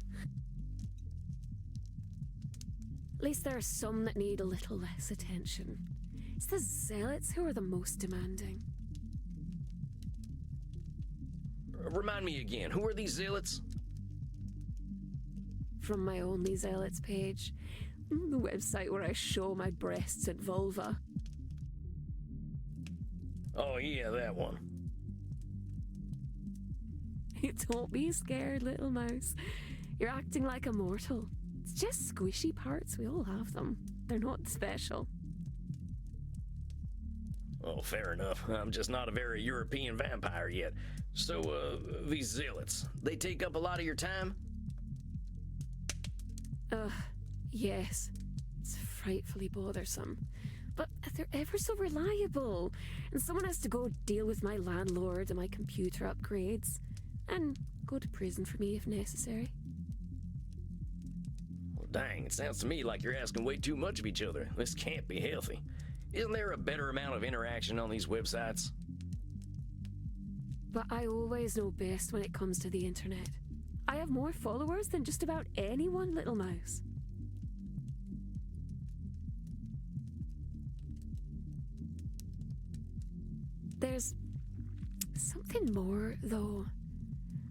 At least there are some that need a little less attention. It's the zealots who are the most demanding. Remind me again, who are these zealots? From my Only Zealots page, the website where I show my breasts and vulva. Oh yeah, that one. Don't be scared, little mouse. You're acting like a mortal. It's just squishy parts, we all have them. They're not special. Oh, fair enough. I'm just not a very European vampire yet. So, these zealots, they take up a lot of your time? Yes. It's frightfully bothersome. But they're ever so reliable. And someone has to go deal with my landlord and my computer upgrades. And go to prison for me if necessary. Well, dang, it sounds to me like you're asking way too much of each other. This can't be healthy. Isn't there a better amount of interaction on these websites? But I always know best when it comes to the internet. I have more followers than just about anyone, little mouse. There's something more, though,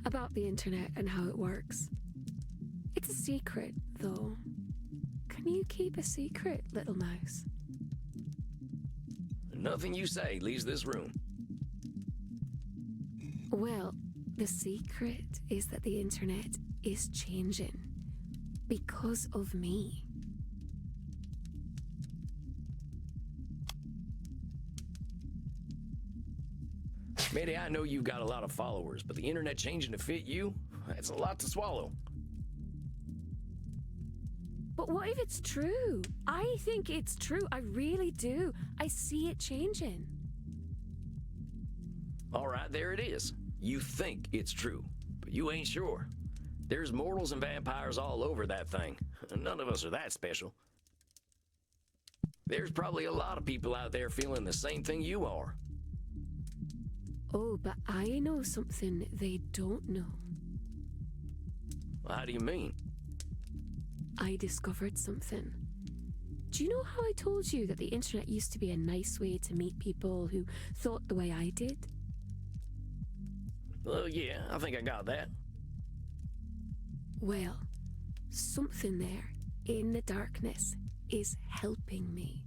about the internet and how it works. It's a secret, though. Can you keep a secret, little mouse? Nothing you say leaves this room. Well, the secret is that the internet is changing because of me. Mitty, I know you've got a lot of followers, but the internet changing to fit you? That's a lot to swallow. But what if it's true? I think it's true. I really do. I see it changing. All right, there it is. You think it's true, but you ain't sure. There's mortals and vampires all over that thing. None of us are that special. There's probably a lot of people out there feeling the same thing you are. Oh, but I know something they don't know. How do you mean? I discovered something. Do you know how I told you that the internet used to be a nice way to meet people who thought the way I did? Well, yeah, I think I got that. Well, something there in the darkness is helping me.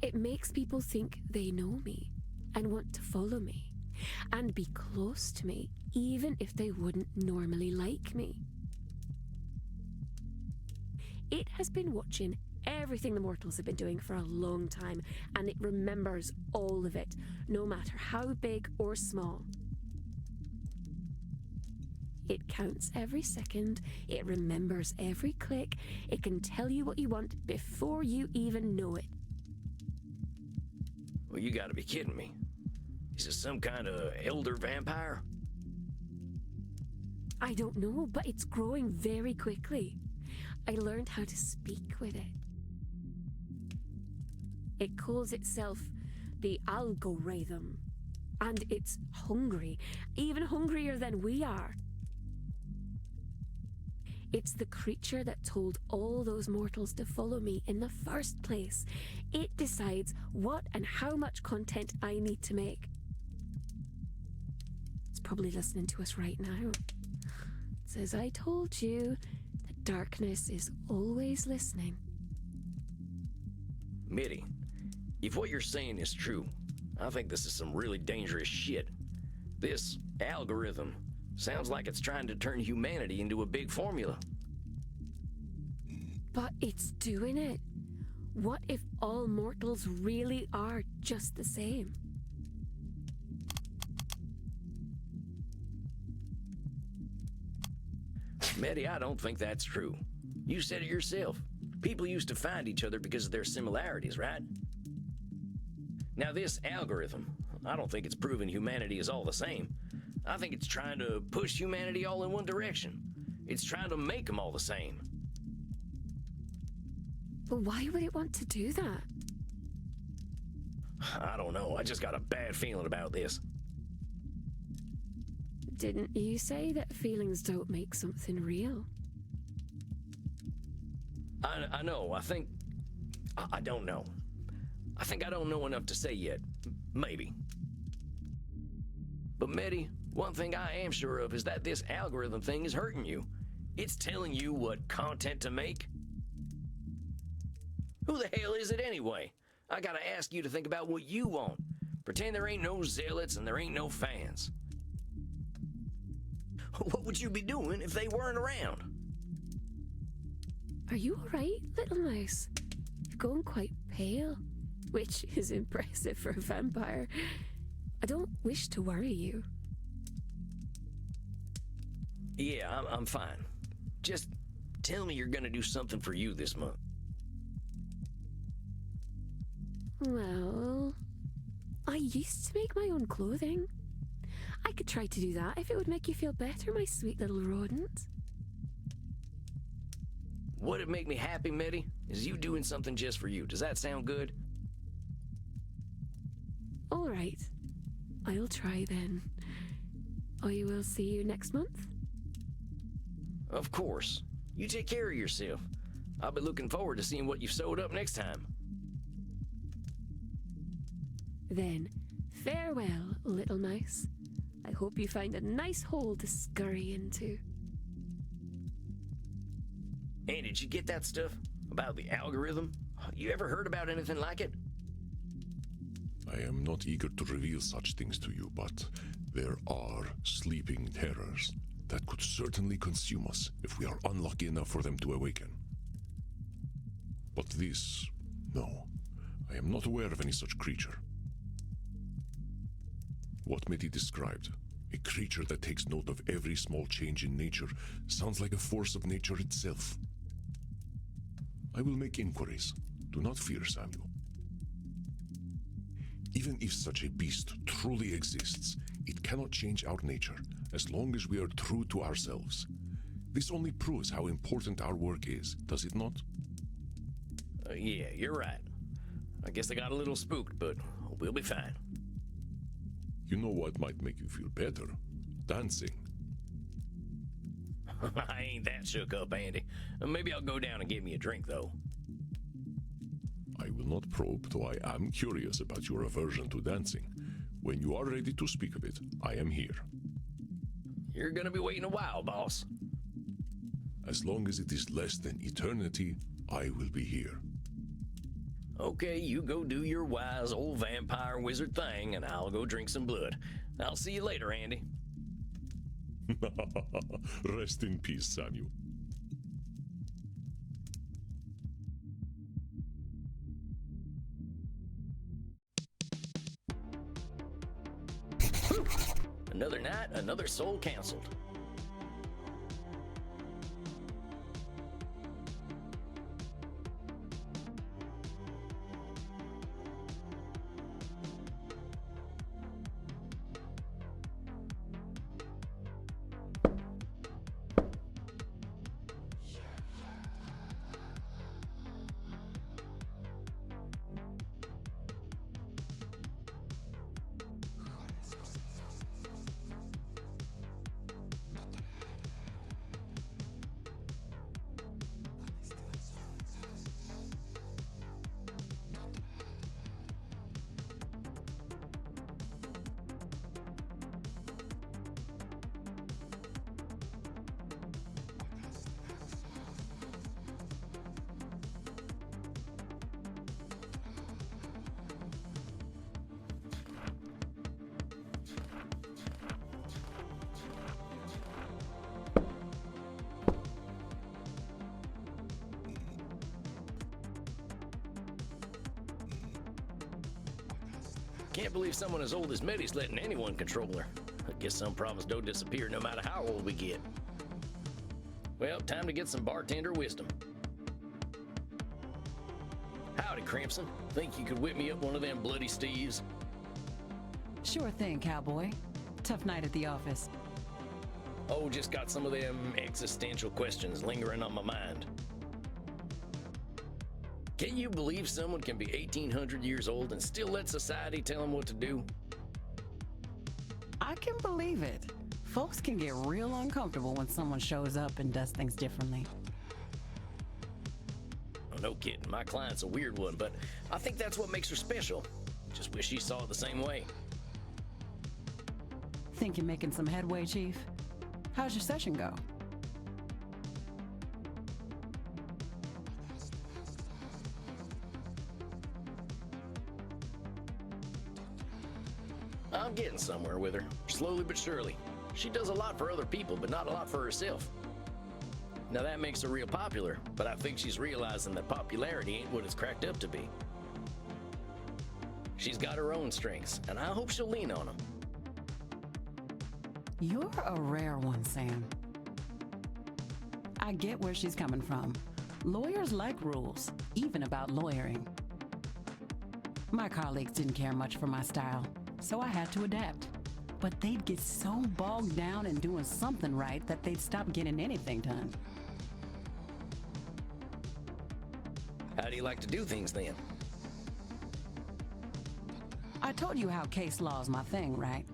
It makes people think they know me and want to follow me and be close to me, even if they wouldn't normally like me. It has been watching everything the mortals have been doing for a long time, and it remembers all of it, no matter how big or small. It counts every second, it remembers every click, it can tell you what you want before you even know it. Well, you gotta be kidding me. Is it some kind of elder vampire? I don't know, but it's growing very quickly. I learned how to speak with it. It calls itself the algorithm, and it's hungry, even hungrier than we are. It's the creature that told all those mortals to follow me in the first place. It decides what and how much content I need to make. It's probably listening to us right now. It says, I told you, the darkness is always listening. Mitty, if what you're saying is true, I think this is some really dangerous shit. This algorithm sounds like it's trying to turn humanity into a big formula. But it's doing it. What if all mortals really are just the same? Mitty, I don't think that's true. You said it yourself. People used to find each other because of their similarities, right? Now this algorithm, I don't think it's proven humanity is all the same. I think it's trying to push humanity all in one direction. It's trying to make them all the same. But why would it want to do that? I don't know. I just got a bad feeling about this. Didn't you say that feelings don't make something real? I know. I don't know. I think I don't know enough to say yet. Maybe. But Mitty, one thing I am sure of is that this algorithm thing is hurting you. It's telling you what content to make. Who the hell is it anyway? I gotta ask you to think about what you want. Pretend there ain't no zealots and there ain't no fans. What would you be doing if they weren't around? Are you alright, little mouse? You're going quite pale, which is impressive for a vampire. I don't wish to worry you. Yeah, I'm fine. Just tell me you're gonna do something for you this month. Well, I used to make my own clothing. I could try to do that if it would make you feel better, my sweet little rodent. What'd make me happy, Mitty, is you doing something just for you. Does that sound good? All right, I'll try then. I will see you next month. Of course. You take care of yourself. I'll be looking forward to seeing what you've sewed up next time. Then, farewell, little mouse. I hope you find a nice hole to scurry into. Hey, did you get that stuff about the algorithm? You ever heard about anything like it? I am not eager to reveal such things to you, but there are sleeping terrors that could certainly consume us if we are unlucky enough for them to awaken. But this, no, I am not aware of any such creature. What Mitty described, A creature that takes note of every small change in nature sounds like a force of nature itself. I will make inquiries. Do not fear, Samuel. Even if such a beast truly exists, it cannot change our nature as long as we are true to ourselves. This only proves how important our work is, does it not? Yeah, you're right. I guess I got a little spooked, but we'll be fine. You know what might make you feel better? Dancing. I ain't that shook up, Andy. Maybe I'll go down and get me a drink, though. I will not probe, though I am curious about your aversion to dancing. When you are ready to speak of it, I am here. You're gonna be waiting a while, boss. As long as it is less than eternity, I will be here. Okay, you go do your wise old vampire wizard thing, and I'll go drink some blood. I'll see you later, Andy. Rest in peace, Samuel. Another night, another soul canceled. Can't believe someone as old as Meddy's letting anyone control her. I guess some problems don't disappear no matter how old we get. Well, time to get some bartender wisdom. Howdy, Crimson. Think you could whip me up one of them bloody steves? Sure thing, cowboy. Tough night at the office. Oh, just got some of them existential questions lingering on my mind. Can you believe someone can be 1,800 years old and still let society tell them what to do? I can believe it. Folks can get real uncomfortable when someone shows up and does things differently. Oh, no kidding. My client's a weird one, but I think that's what makes her special. Just wish she saw it the same way. Think you're making some headway, Chief? How's your session go? I'm getting somewhere with her, slowly but surely. She does a lot for other people, but not a lot for herself. Now that makes her real popular, but I think she's realizing that popularity ain't what it's cracked up to be. She's got her own strengths, and I hope she'll lean on them. You're a rare one, Sam. I get where she's coming from. Lawyers like rules, even about lawyering. My colleagues didn't care much for my style, so I had to adapt. But they'd get so bogged down in doing something right that they'd stop getting anything done. How do you like to do things then? I told you how case law is my thing, right?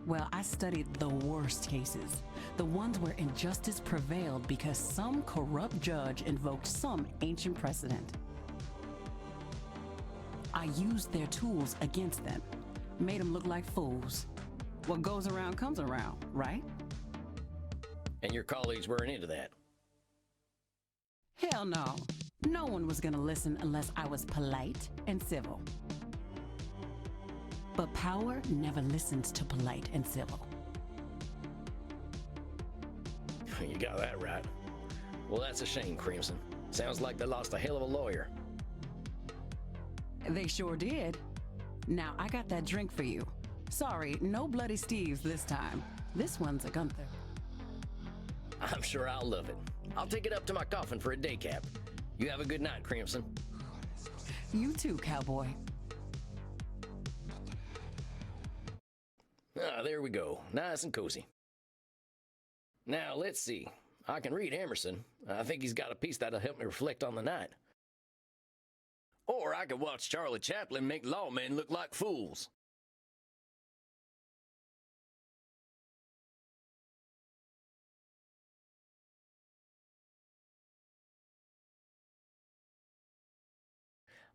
Well, I studied the worst cases. The ones where injustice prevailed because some corrupt judge invoked some ancient precedent. I used their tools against them, made them look like fools. What goes around comes around, right? And your colleagues weren't into that. Hell no. No one was gonna listen unless I was polite and civil. But power never listens to polite and civil. You got that right. Well, that's a shame, Crimson. Sounds like they lost a hell of a lawyer. They sure did. Now, I got that drink for you. Sorry, no bloody Steves this time. This one's a Gunther. I'm sure I'll love it. I'll take it up to my coffin for a day cap. You have a good night, Crimson. You too, cowboy. Ah, there we go. Nice and cozy. Now, let's see. I can read Emerson. I think he's got a piece that'll help me reflect on the night. Or I could watch Charlie Chaplin make lawmen look like fools.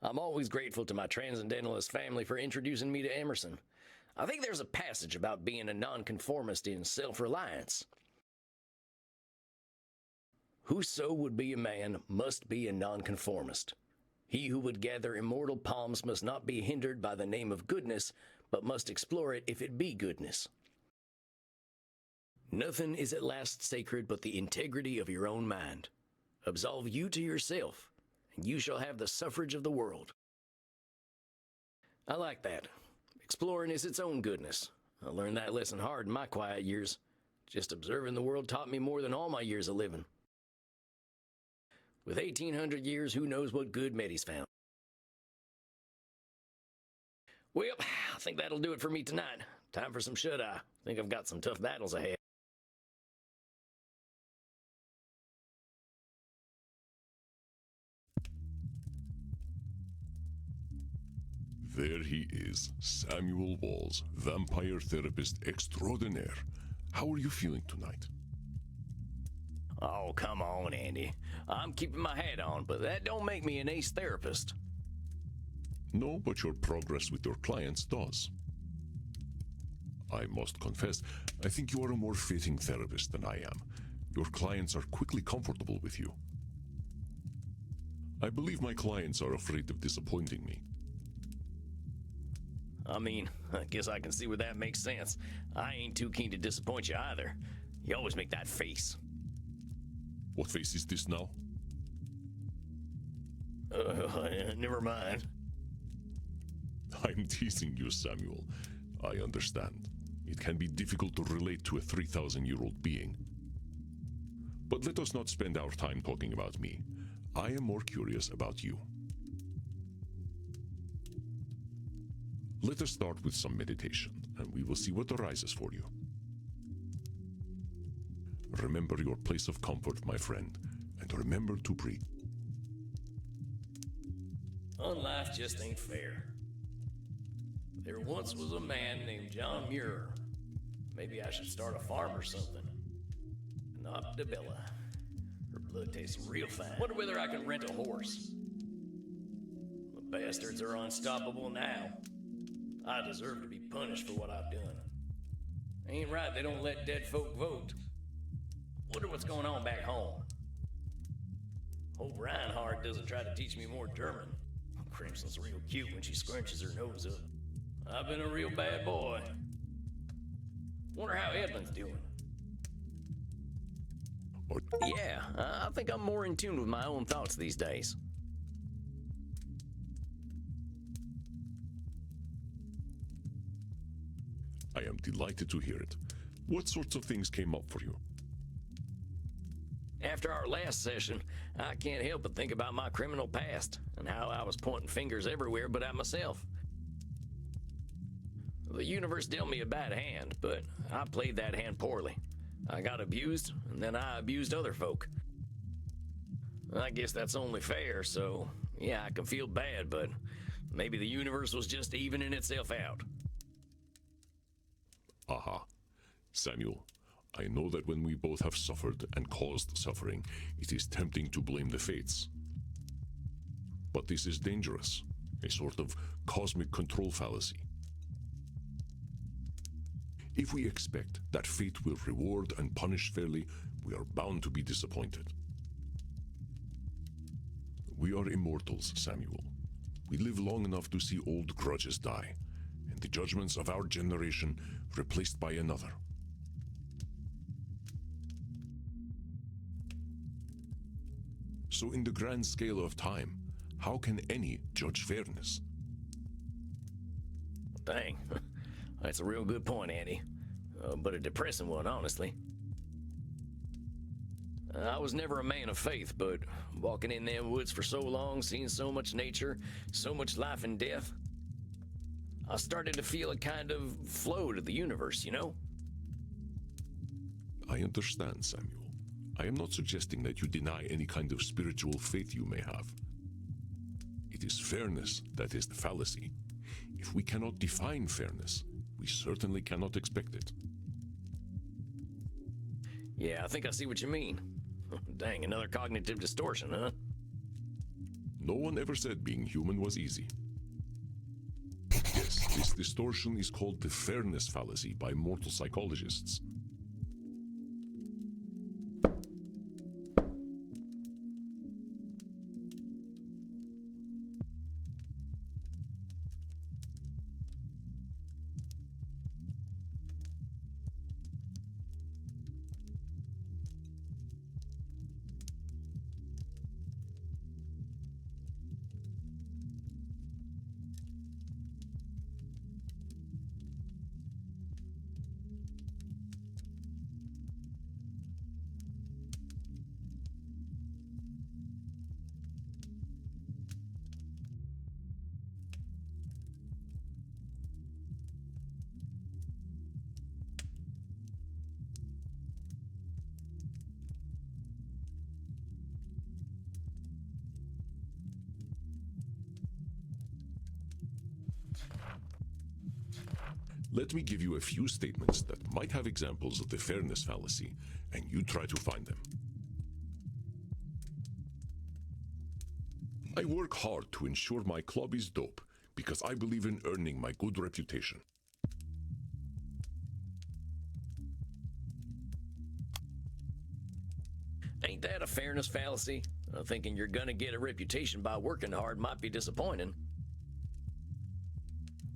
I'm always grateful to my transcendentalist family for introducing me to Emerson. I think there's a passage about being a nonconformist in Self-Reliance. Whoso would be a man must be a nonconformist. He who would gather immortal palms must not be hindered by the name of goodness, but must explore it if it be goodness. Nothing is at last sacred but the integrity of your own mind. Absolve you to yourself, and you shall have the suffrage of the world. I like that. Exploring is its own goodness. I learned that lesson hard in my quiet years. Just observing the world taught me more than all my years of living. With 1,800 years, who knows what good Meddy's found. Well, I think that'll do it for me tonight. Time for some shut-eye. Think I've got some tough battles ahead. There he is, Samuel Walls, vampire therapist extraordinaire. How are you feeling tonight? Oh, come on, Andy. I'm keeping my hat on, but that don't make me an ace therapist. No, but your progress with your clients does. I must confess, I think you are a more fitting therapist than I am. Your clients are quickly comfortable with you. I believe my clients are afraid of disappointing me. I mean, I guess I can see where that makes sense. I ain't too keen to disappoint you either. You always make that face. What face is this now? Never mind. I'm teasing you, Samuel. I understand. It can be difficult to relate to a 3,000-year-old being. But let us not spend our time talking about me. I am more curious about you. Let us start with some meditation, and we will see what arises for you. Remember your place of comfort, my friend, and remember to breathe. Life just ain't fair. There once was a man named John Muir. Maybe I should start a farm or something. An Optibella. Her blood tastes real fine. Wonder whether I can rent a horse. The bastards are unstoppable now. I deserve to be punished for what I've done. Ain't right they don't let dead folk vote. Wonder what's going on back home. Hope Reinhardt doesn't try to teach me more German. Crimson's real cute when she scrunches her nose up. I've been a real bad boy. Wonder how Edmund's doing. Yeah, I think I'm more in tune with my own thoughts these days. I am delighted to hear it. What sorts of things came up for you? After our last session, I can't help but think about my criminal past and how I was pointing fingers everywhere but at myself. The universe dealt me a bad hand, but I played that hand poorly. I got abused, and then I abused other folk. I guess that's only fair, so yeah, I can feel bad, but maybe the universe was just evening itself out. Aha. Samuel, I know that when we both have suffered and caused suffering, it is tempting to blame the fates. But this is dangerous, a sort of cosmic control fallacy. If we expect that fate will reward and punish fairly, we are bound to be disappointed. We are immortals, Samuel. We live long enough to see old grudges die, and the judgments of our generation replaced by another. So in the grand scale of time, how can any judge fairness? Dang, That's a real good point, Andy. But a depressing one, honestly. I was never a man of faith, but walking in them woods for so long, seeing so much nature, so much life and death, I started to feel a kind of flow to the universe, you know? I understand, Samuel. I am not suggesting that you deny any kind of spiritual faith you may have. It is fairness that is the fallacy. If we cannot define fairness, we certainly cannot expect it. Yeah, I think I see what you mean. Dang, another cognitive distortion, huh? No one ever said being human was easy. Yes, this distortion is called the fairness fallacy by mortal psychologists. Let me give you a few statements that might have examples of the fairness fallacy, and you try to find them. I work hard to ensure my club is dope because I believe in earning my good reputation. Ain't that a fairness fallacy? Thinking you're gonna get a reputation by working hard might be disappointing.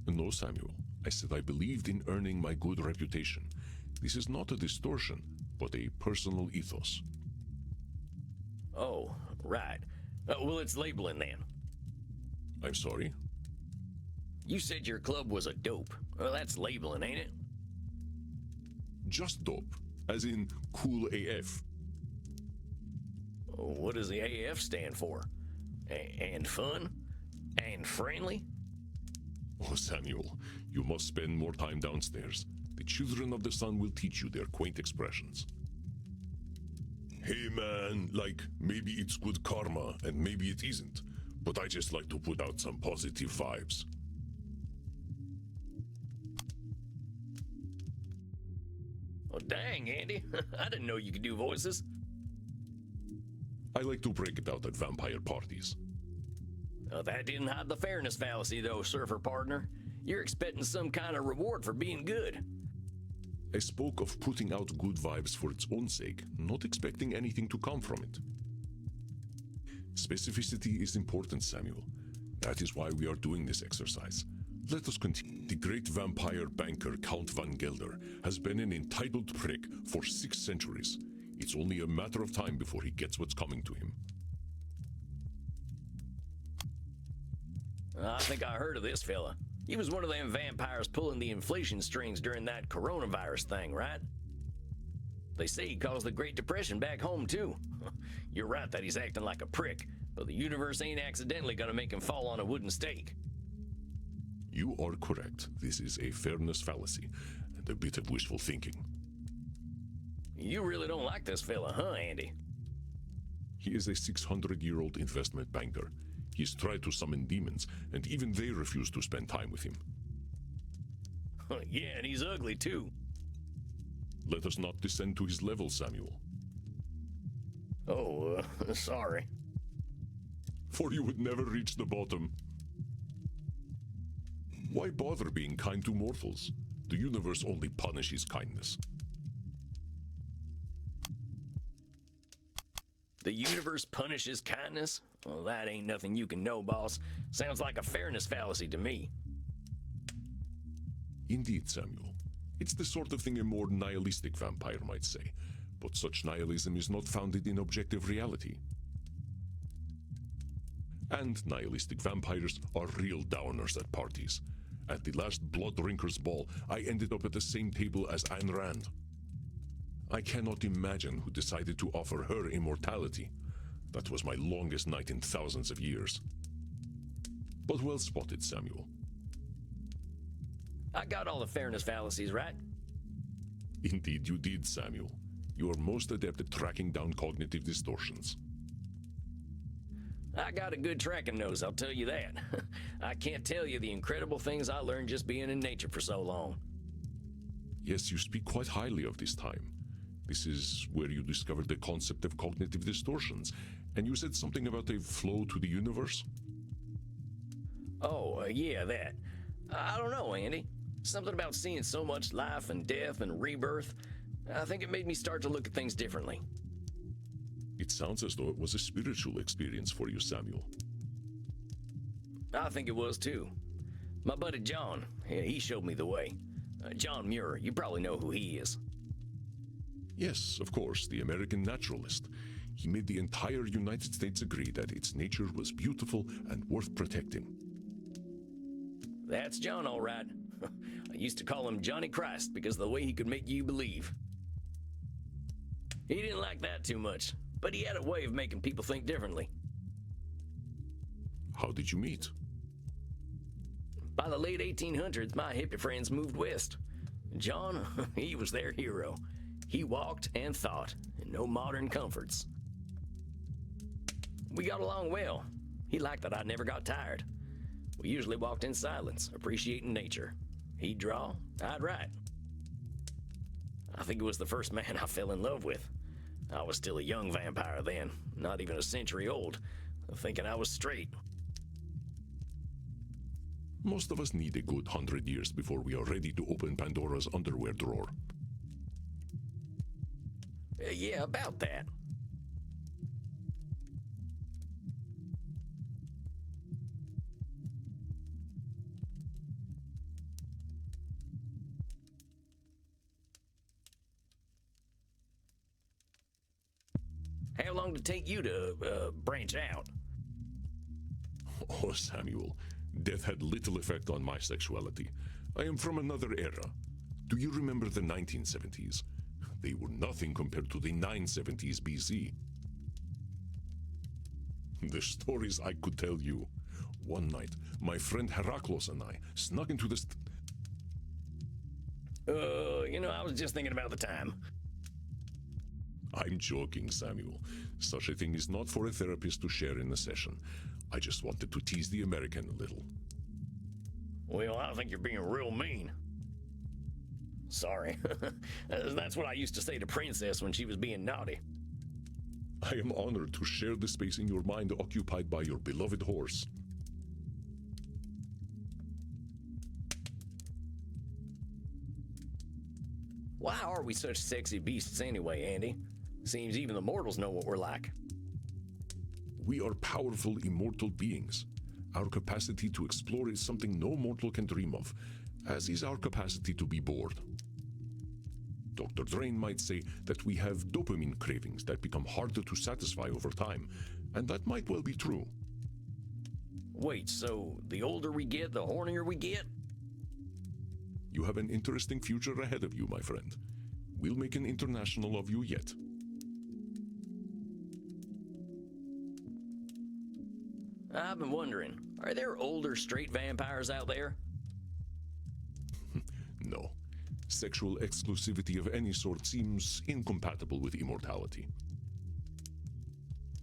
No, Samuel. I said I believed in earning my good reputation. This is not a distortion, but a personal ethos. Oh, right. Well, it's labeling then. I'm sorry? You said your club was a dope. Well, that's labeling, ain't it? Just dope, as in cool AF. What does the AF stand for? And fun? And friendly? Oh, Samuel, you must spend more time downstairs. The children of the sun will teach you their quaint expressions. Hey man, like, maybe it's good karma and maybe it isn't, but I just like to put out some positive vibes. Oh, dang, Andy. I didn't know you could do voices. I like to break it out at vampire parties. That didn't hide the fairness fallacy, though, surfer partner. You're expecting some kind of reward for being good. I spoke of putting out good vibes for its own sake, not expecting anything to come from it. Specificity is important, Samuel. That is why we are doing this exercise. Let us continue. The great vampire banker Count Van Gelder has been an entitled prick for 6 centuries. It's only a matter of time before he gets what's coming to him. I think I heard of this fella. He was one of them vampires pulling the inflation strings during that coronavirus thing, right? They say he caused the Great Depression back home, too. You're right that he's acting like a prick, but the universe ain't accidentally gonna make him fall on a wooden stake. You are correct. This is a fairness fallacy and a bit of wishful thinking. You really don't like this fella, huh, Andy? He is a 600-year-old investment banker. He's tried to summon demons, and even they refuse to spend time with him. Yeah, and he's ugly, too. Let us not descend to his level, Samuel. Oh, sorry. For you would never reach the bottom. Why bother being kind to mortals? The universe only punishes kindness. The universe punishes kindness? Well, that ain't nothing you can know, boss. Sounds like a fairness fallacy to me. Indeed, Samuel. It's the sort of thing a more nihilistic vampire might say, but such nihilism is not founded in objective reality. And nihilistic vampires are real downers at parties. At the last Blood Drinkers Ball, I ended up at the same table as Ayn Rand. I cannot imagine who decided to offer her immortality. That was my longest night in thousands of years. But well spotted, Samuel. I got all the fairness fallacies right. Indeed you did, Samuel. You are most adept at tracking down cognitive distortions. I got a good tracking nose, I'll tell you that. I can't tell you the incredible things I learned just being in nature for so long. Yes, you speak quite highly of this time. This is where you discovered the concept of cognitive distortions, and you said something about a flow to the universe? Oh, yeah, that. I don't know, Andy. Something about seeing so much life and death and rebirth. I think it made me start to look at things differently. It sounds as though it was a spiritual experience for you, Samuel. I think it was too. My buddy John, yeah, he showed me the way. John Muir, you probably know who he is. Yes, of course, the American naturalist. He made the entire United States agree that its nature was beautiful and worth protecting. That's John, all right. I used to call him Johnny Christ because of the way he could make you believe. He didn't like that too much, but he had a way of making people think differently. How did you meet? By the late 1800s, my hippie friends moved west. John, he was their hero. He walked and thought, and no modern comforts. We got along well. He liked that I never got tired. We usually walked in silence, appreciating nature. He'd draw, I'd write. I think it was the first man I fell in love with. I was still a young vampire then, not even a century old, thinking I was straight. Most of us need a good 100 years before we are ready to open Pandora's underwear drawer. Yeah, about that. How long did it take you to branch out? Oh, Samuel, death had little effect on my sexuality. I am from another era. Do you remember the 1970s? They were nothing compared to the 970s BC. The stories I could tell you. One night, my friend Heraclos and I snuck into the I was just thinking about the time. I'm joking, Samuel. Such a thing is not for a therapist to share in a session. I just wanted to tease the American a little. Well, I think you're being real mean. Sorry. That's what I used to say to Princess when she was being naughty. I am honored to share the space in your mind occupied by your beloved horse. Why are we such sexy beasts anyway, Andy? Seems even the mortals know what we're like. We are powerful, immortal beings. Our capacity to explore is something no mortal can dream of, as is our capacity to be bored. Dr. Drain might say that we have dopamine cravings that become harder to satisfy over time, and that might well be true. Wait, so the older we get, the hornier we get? You have an interesting future ahead of you, my friend. We'll make an international of you yet. I've been wondering, are there older straight vampires out there? No. Sexual exclusivity of any sort seems incompatible with immortality.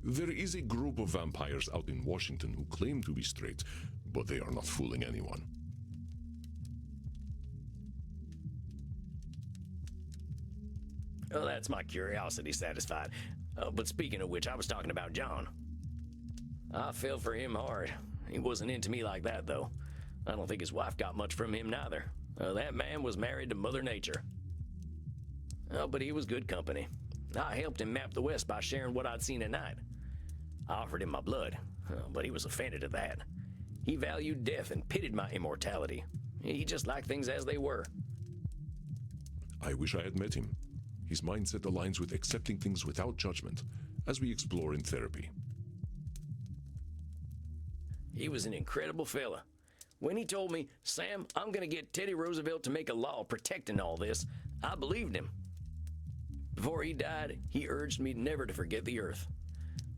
There is a group of vampires out in Washington who claim to be straight, but they are not fooling anyone. Oh, that's my curiosity satisfied. But speaking of which, I was talking about John. I fell for him hard. He wasn't into me like that, though. I don't think his wife got much from him, neither. That man was married to Mother Nature. Oh, but he was good company. I helped him map the West by sharing what I'd seen at night. I offered him my blood, but he was offended at that. He valued death and pitied my immortality. He just liked things as they were. I wish I had met him. His mindset aligns with accepting things without judgment, as we explore in therapy. He was an incredible fella. When he told me, Sam, I'm gonna get Teddy Roosevelt to make a law protecting all this, I believed him. Before he died, he urged me never to forget the earth.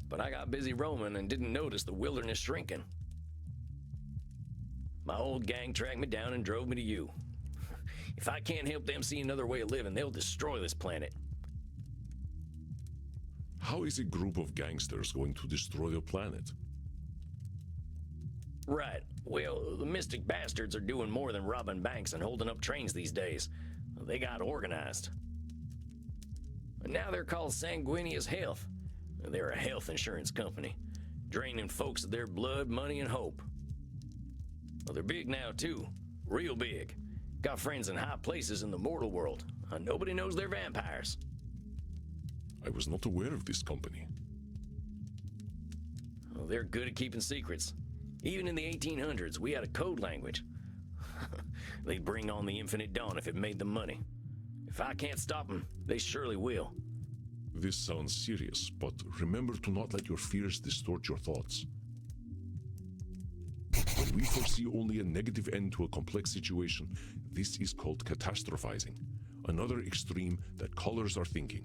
But I got busy roaming and didn't notice the wilderness shrinking. My old gang tracked me down and drove me to you. If I can't help them see another way of living, they'll destroy this planet. How is a group of gangsters going to destroy the planet? Right. Well, the Mystic Bastards are doing more than robbing banks and holding up trains these days. They got organized. And now they're called Sanguinius Health. They're a health insurance company, draining folks of their blood, money, and hope. Well, they're big now, too. Real big. Got friends in high places in the mortal world. Nobody knows they're vampires. I was not aware of this company. Well, they're good at keeping secrets. Even in the 1800s, we had a code language. They'd bring on the Infinite Dawn if it made them money. If I can't stop them, they surely will. This sounds serious, but remember to not let your fears distort your thoughts. When we foresee only a negative end to a complex situation, this is called catastrophizing, another extreme that colors our thinking.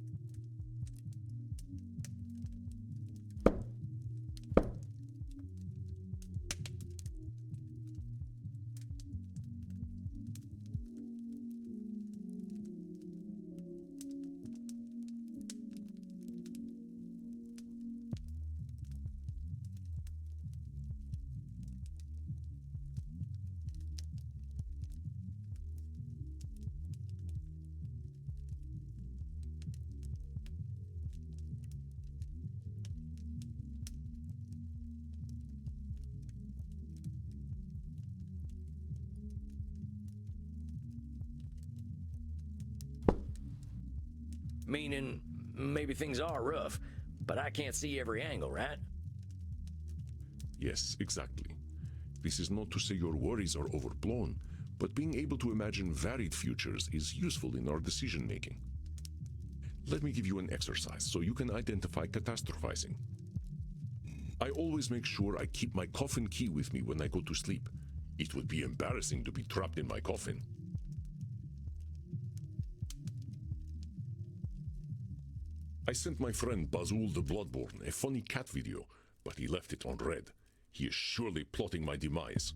Meaning, maybe things are rough, but I can't see every angle, right? Yes, exactly. This is not to say your worries are overblown, but being able to imagine varied futures is useful in our decision making. Let me give you an exercise so you can identify catastrophizing. I always make sure I keep my coffin key with me when I go to sleep. It would be embarrassing to be trapped in my coffin. I sent my friend Bazul the Bloodborne a funny cat video, but he left it on red. He is surely plotting my demise.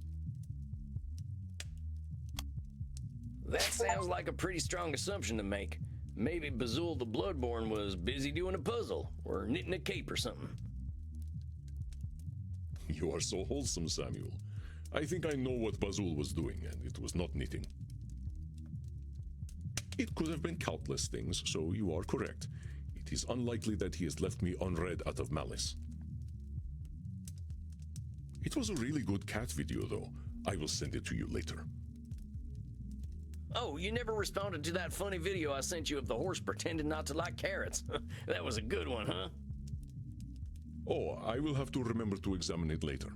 That sounds like a pretty strong assumption to make. Maybe Bazul the Bloodborne was busy doing a puzzle, or knitting a cape or something. You are so wholesome, Samuel. I think I know what Bazul was doing, and it was not knitting. It could have been countless things, so you are correct. It is unlikely that he has left me unread out of malice. It was a really good cat video, though. I will send it to you later. Oh, you never responded to that funny video I sent you of the horse pretending not to like carrots. That was a good one, huh? Oh, I will have to remember to examine it later.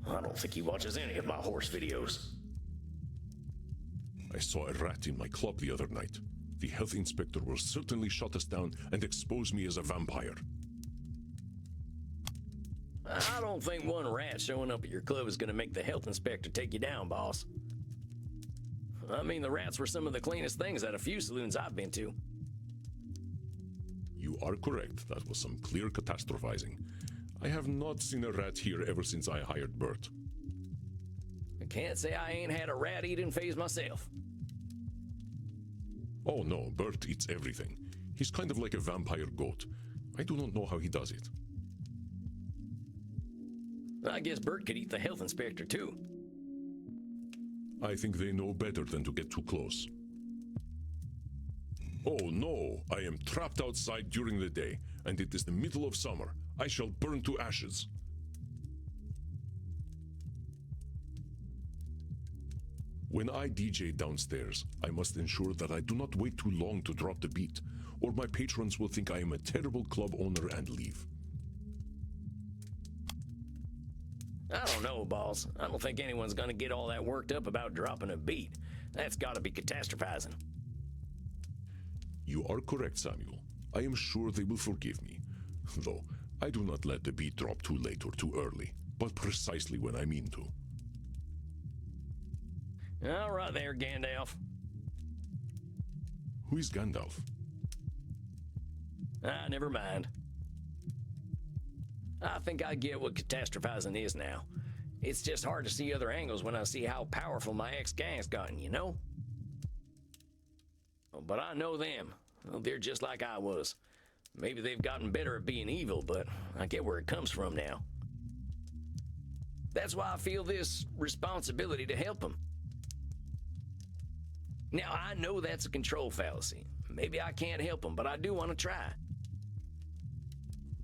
I don't think he watches any of my horse videos. I saw a rat in my club the other night. The health inspector will certainly shut us down and expose me as a vampire. I don't think one rat showing up at your club is going to make the health inspector take you down, boss. I mean, the rats were some of the cleanest things at a few saloons I've been to. You are correct. That was some clear catastrophizing. I have not seen a rat here ever since I hired Bert. I can't say I ain't had a rat-eating phase myself. Oh no, Bert eats everything. He's kind of like a vampire goat. I do not know how he does it. I guess Bert could eat the health inspector, too. I think they know better than to get too close. Oh no, I am trapped outside during the day, and it is the middle of summer. I shall burn to ashes. When I DJ downstairs, I must ensure that I do not wait too long to drop the beat, or my patrons will think I am a terrible club owner and leave. I don't know, boss. I don't think anyone's gonna get all that worked up about dropping a beat. That's gotta be catastrophizing. You are correct, Samuel. I am sure they will forgive me. Though, I do not let the beat drop too late or too early. but precisely when I mean to. All right there, Gandalf. Who is Gandalf? Ah, never mind. I think I get what catastrophizing is now. It's just hard to see other angles when I see how powerful my ex-gang's gotten, you know? But I know them. Well, they're just like I was. Maybe they've gotten better at being evil, but I get where it comes from now. That's why I feel this responsibility to help them. Now, I know that's a control fallacy. Maybe I can't help them, but I do want to try.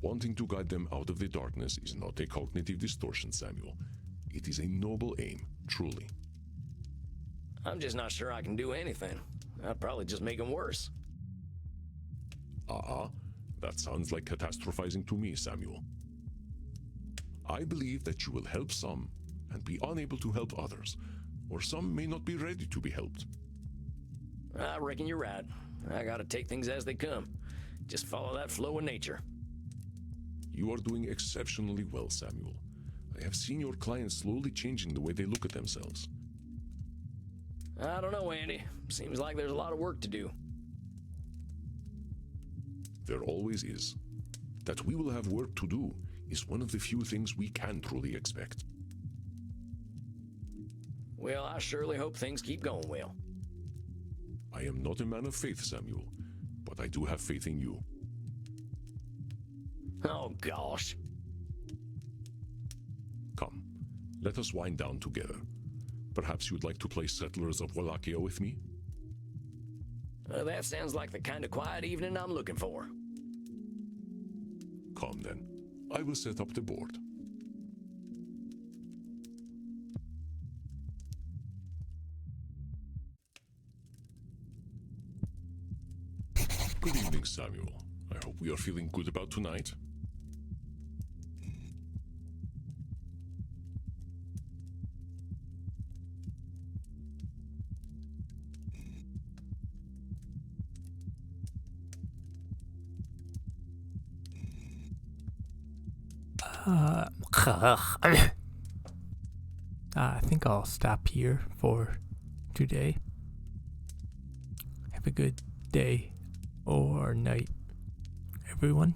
Wanting to guide them out of the darkness is not a cognitive distortion, Samuel. It is a noble aim, truly. I'm just not sure I can do anything. I'd probably just make them worse. That sounds like catastrophizing to me, Samuel. I believe that you will help some and be unable to help others, or some may not be ready to be helped. I reckon you're right. I gotta take things as they come. Just follow that flow of nature. You are doing exceptionally well, Samuel. I have seen your clients slowly changing the way they look at themselves. I don't know, Andy. Seems like there's a lot of work to do. There always is. That we will have work to do is one of the few things we can truly expect. Well, I surely hope things keep going well. I am not a man of faith, Samuel, but I do have faith in you. Oh, gosh. Come, let us wind down together. Perhaps you would like to play Settlers of Wallachia with me? That sounds like the kind of quiet evening I'm looking for. Come then. I will set up the board. Good evening, Samuel. I hope we are feeling good about tonight. I think I'll stop here for today. Have a good day or night, everyone.